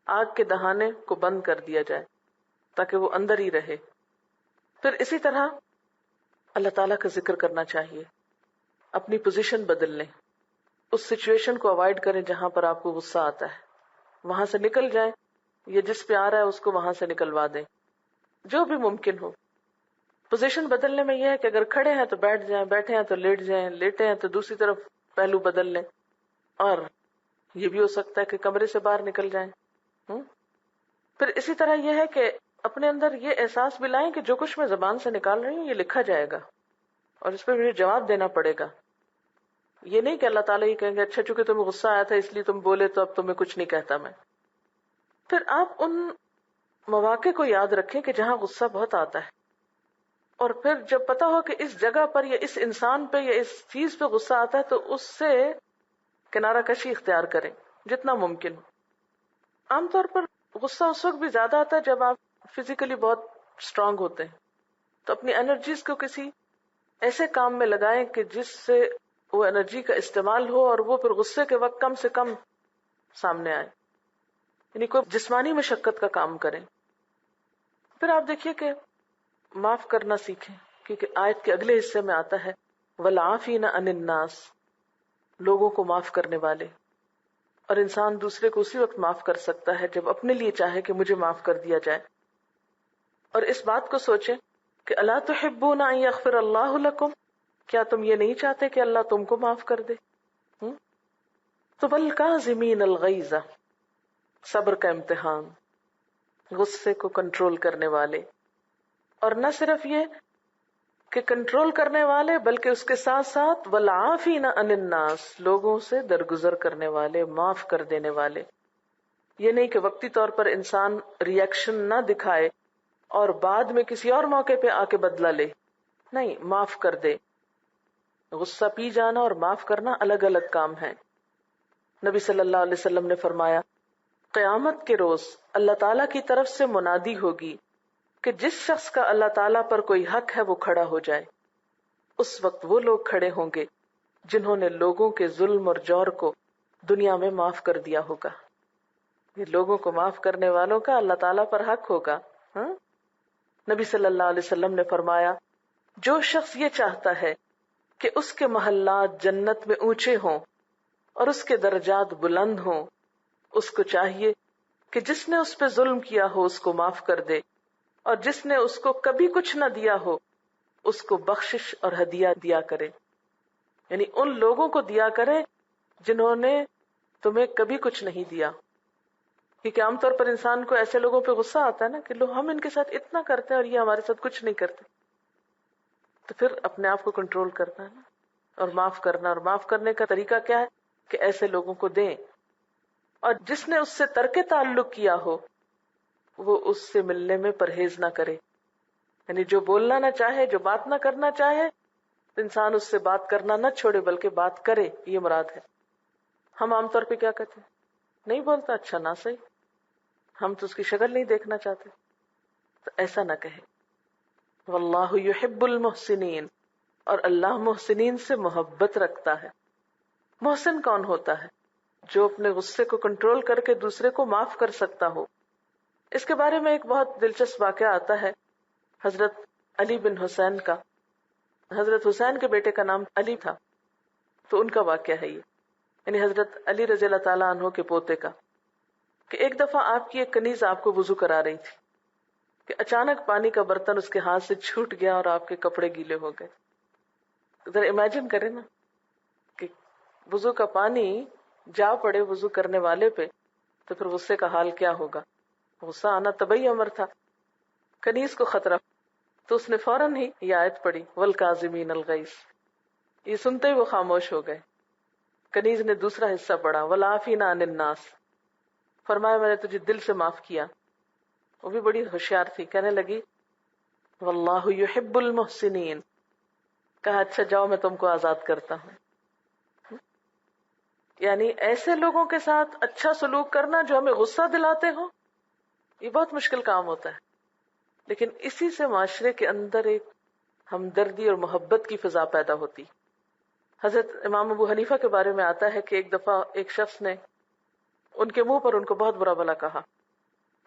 Speaker 2: آگ کے دہانے کو بند کر دیا جائے تاکہ وہ اندر ہی رہے. پھر اسی طرح اللہ تعالیٰ کا ذکر کرنا چاہیے، اپنی پوزیشن بدل لیں، اس سچویشن کو اوائڈ کریں جہاں پر آپ کو غصہ آتا ہے، وہاں سے نکل جائیں، یا جس پہ آ رہا ہے اس کو وہاں سے نکلوا دیں جو بھی ممکن ہو. پوزیشن بدلنے میں یہ ہے کہ اگر کھڑے ہیں تو بیٹھ جائیں، بیٹھے ہیں تو لیٹ جائیں، لیٹے ہیں تو دوسری طرف پہلو بدل لیں، اور یہ بھی ہو سکتا ہے کہ کمرے سے باہر نکل جائیں. پھر اسی طرح یہ ہے کہ اپنے اندر یہ احساس بھی لائیں کہ جو کچھ میں زبان سے نکال رہی ہوں یہ لکھا جائے گا اور اس پہ مجھے جواب دینا پڑے گا. یہ نہیں کہ اللہ تعالیٰ یہ کہیں گے اچھا چونکہ تمہیں غصہ آیا تھا اس لیے تم بولے تو اب تمہیں کچھ نہیں کہتا میں. پھر آپ ان مواقع کو یاد رکھیں کہ جہاں غصہ بہت آتا ہے، اور پھر جب پتا ہو کہ اس جگہ پر یا اس انسان پہ یا اس چیز پہ غصہ آتا ہے تو اس سے کنارہ کشی اختیار کریں جتنا ممکن ہو. عام طور پر غصہ اس وقت بھی زیادہ آتا ہے جب آپ فزیکلی بہت اسٹرانگ ہوتے ہیں، تو اپنی انرجیز کو کسی ایسے کام میں لگائیں کہ جس سے وہ انرجی کا استعمال ہو اور وہ پھر غصے کے وقت کم سے کم سامنے آئے، یعنی کوئی جسمانی مشقت کا کام کریں. پھر آپ دیکھیے کہ معاف کرنا سیکھیں، کیونکہ آیت کے اگلے حصے میں آتا ہے وَالْعَافِينَ عَنِ النَّاسِ، لوگوں کو معاف کرنے والے. اور انسان دوسرے کو اسی وقت معاف کر سکتا ہے جب اپنے لیے چاہے کہ مجھے معاف کر دیا جائے. اور اس بات کو سوچیں کہ الا تحبون ان یغفر اللہ لکم، کیا تم یہ نہیں چاہتے کہ اللہ تم کو معاف کر دے؟ تو والکاظمین الغیظ، صبر کا امتحان، غصے کو کنٹرول کرنے والے. اور نہ صرف یہ کہ کنٹرول کرنے والے بلکہ اس کے ساتھ ساتھ والعافین عن الناس، لوگوں سے درگزر کرنے والے، معاف کر دینے والے. یہ نہیں کہ وقتی طور پر انسان ریئیکشن نہ دکھائے اور بعد میں کسی اور موقع پہ آ کے بدلہ لے، نہیں، معاف کر دے. غصہ پی جانا اور معاف کرنا الگ الگ کام ہے. نبی صلی اللہ علیہ وسلم نے فرمایا قیامت کے روز اللہ تعالیٰ کی طرف سے منادی ہوگی کہ جس شخص کا اللہ تعالیٰ پر کوئی حق ہے وہ کھڑا ہو جائے. اس وقت وہ لوگ کھڑے ہوں گے جنہوں نے لوگوں کے ظلم اور جور کو دنیا میں معاف کر دیا ہوگا. یہ لوگوں کو معاف کرنے والوں کا اللہ تعالیٰ پر حق ہوگا. نبی صلی اللہ علیہ وسلم نے فرمایا جو شخص یہ چاہتا ہے کہ اس کے محلات جنت میں اونچے ہوں اور اس کے درجات بلند ہوں، اس کو چاہیے کہ جس نے اس پہ ظلم کیا ہو اس کو معاف کر دے، اور جس نے اس کو کبھی کچھ نہ دیا ہو اس کو بخشش اور ہدیہ دیا کرے. یعنی ان لوگوں کو دیا کرے جنہوں نے تمہیں کبھی کچھ نہیں دیا. کیونکہ عام طور پر انسان کو ایسے لوگوں پہ غصہ آتا ہے نا کہ ہم ان کے ساتھ اتنا کرتے ہیں اور یہ ہمارے ساتھ کچھ نہیں کرتے. تو پھر اپنے آپ کو کنٹرول کرنا ہے نا، اور معاف کرنا. اور معاف کرنے کا طریقہ کیا ہے کہ ایسے لوگوں کو دیں، اور جس نے اس سے ترک تعلق کیا ہو وہ اس سے ملنے میں پرہیز نہ کرے. یعنی جو بولنا نہ چاہے، جو بات نہ کرنا چاہے، انسان اس سے بات کرنا نہ چھوڑے بلکہ بات کرے، یہ مراد ہے. ہم عام طور پہ کیا کہتے ہیں، نہیں بولتا، اچھا نہ صحیح، ہم تو اس کی شکل نہیں دیکھنا چاہتے. تو ایسا نہ کہے. واللہ یحب المحسنین، اور اللہ محسنین سے محبت رکھتا ہے. محسن کون ہوتا ہے؟ جو اپنے غصے کو کنٹرول کر کے دوسرے کو معاف کر سکتا ہو. اس کے بارے میں ایک بہت دلچسپ واقعہ آتا ہے حضرت علی بن حسین کا. حضرت حسین کے بیٹے کا نام علی تھا، تو ان کا واقعہ ہے یہ، یعنی حضرت علی رضی اللہ تعالیٰ عنہ کے پوتے کا، کہ ایک دفعہ آپ کی ایک کنیز آپ کو وضو کرا رہی تھی کہ اچانک پانی کا برتن اس کے ہاتھ سے چھوٹ گیا اور آپ کے کپڑے گیلے ہو گئے. ذرا امیجن کریں نا کہ وضو کا پانی جا پڑے وضو کرنے والے پہ، تو پھر غصے کا حال کیا ہوگا. غصہ آنا طبعی امر تھا. کنیز کو خطرہ، تو اس نے فوراً ہی یہ آیت پڑھی والکاظمین الغیظ. یہ سنتے ہی وہ خاموش ہو گئے. کنیز نے دوسرا حصہ پڑھا والعافین عن الناس. فرمایا میں نے تجھے دل سے معاف کیا. وہ بھی بڑی ہوشیار تھی، کہنے لگی واللہ یحب المحسنین. کہا اچھا جاؤ میں تم کو آزاد کرتا ہوں. یعنی ایسے لوگوں کے ساتھ اچھا سلوک کرنا جو ہمیں غصہ دلاتے ہوں، یہ بہت مشکل کام ہوتا ہے، لیکن اسی سے معاشرے کے اندر ایک ہمدردی اور محبت کی فضا پیدا ہوتی. حضرت امام ابو حنیفہ کے بارے میں آتا ہے کہ ایک دفعہ ایک شخص نے ان کے منہ پر ان کو بہت برا بھلا کہا.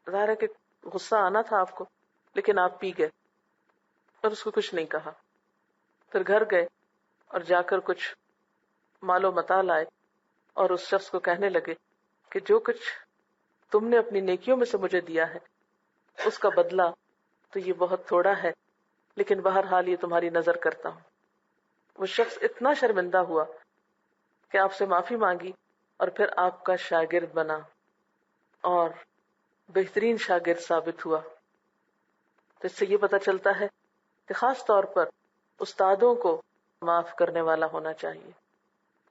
Speaker 2: ظاہر ہے کہ غصہ آنا تھا آپ کو، لیکن آپ پی گئے اور اس کو کچھ نہیں کہا. پھر گھر گئے اور جا کر کچھ مال و متاع لائے اور اس شخص کو کہنے لگے کہ جو کچھ تم نے اپنی نیکیوں میں سے مجھے دیا ہے اس کا بدلہ تو یہ بہت تھوڑا ہے، لیکن بہرحال یہ تمہاری نظر کرتا ہوں. وہ شخص اتنا شرمندہ ہوا کہ آپ سے معافی مانگی اور پھر آپ کا شاگرد بنا اور بہترین شاگرد ثابت ہوا. تو اس سے یہ پتہ چلتا ہے کہ خاص طور پر استادوں کو معاف کرنے والا ہونا چاہیے،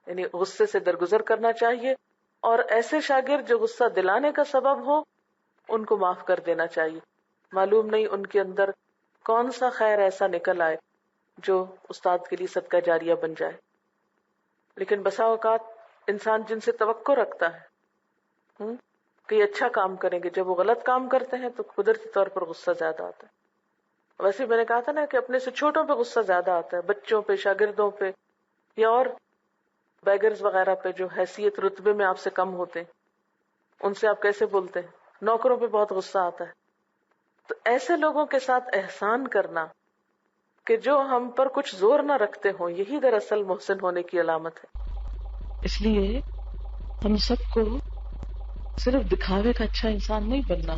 Speaker 2: یعنی غصے سے درگزر کرنا چاہیے، اور ایسے شاگرد جو غصہ دلانے کا سبب ہو ان کو معاف کر دینا چاہیے. معلوم نہیں ان کے اندر کون سا خیر ایسا نکل آئے جو استاد کے لیے صدقہ جاریہ بن جائے. لیکن بسا اوقات انسان جن سے توقع رکھتا ہے کہ یہ اچھا کام کریں گے، جب وہ غلط کام کرتے ہیں تو قدرتی طور پر غصہ زیادہ آتا ہے. ویسے میں نے کہا تھا نا کہ اپنے سے چھوٹوں پہ غصہ زیادہ آتا ہے، بچوں پہ، شاگردوں پہ، یا اور بیگرز وغیرہ پہ جو حیثیت رتبے میں آپ سے کم ہوتے ہیں، ان سے آپ کیسے بولتے ہیں. نوکروں پہ بہت غصہ آتا ہے. تو ایسے لوگوں کے ساتھ احسان کرنا کہ جو ہم پر کچھ زور نہ رکھتے ہوں، یہی دراصل محسن ہونے کی علامت ہے.
Speaker 1: اس لیے ہم سب کو صرف دکھاوے کا اچھا انسان نہیں بننا،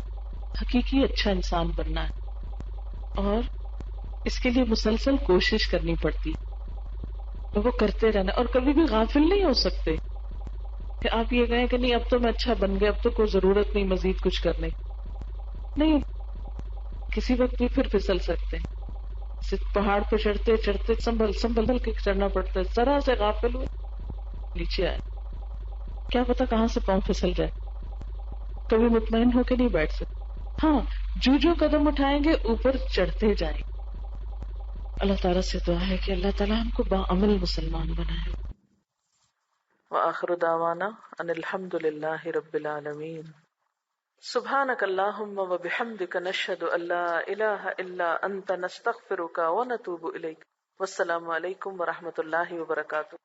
Speaker 1: حقیقی اچھا انسان بننا ہے، اور اس کے لیے مسلسل کوشش کرنی پڑتی، وہ کرتے رہنا. اور کبھی بھی غافل نہیں ہو سکتے کہ آپ یہ کہیں کہ نہیں اب تو میں اچھا بن گیا، اب تو کوئی ضرورت نہیں مزید کچھ کرنے. نہیں، کسی وقت بھی پھر پھسل سکتے ہیں. پہاڑ پہ چڑھتے چڑھتے سنبھل کے چڑھنا پڑتا ہے. ذرا سے غافل ہوئے نیچے آئے، کیا پتا کہاں سے پاؤں پھسل جائے. کبھی مطمئن ہو کے نہیں بیٹھ سکتے. ہاں، جو قدم اٹھائیں گے اوپر چڑھتے جائیں. اللہ تعالیٰ سے دعا ہے کہ اللہ تعالیٰ ہم کو باعمل مسلمان بنائے.
Speaker 2: وآخر دعوانا ان الحمد للہ رب العالمین. سبحانک اللہم وبحمدک نشہد ان لا الہ الا انت نستغفرک ونتوب الیک. والسلام علیکم ورحمۃ اللہ وبرکاتہ.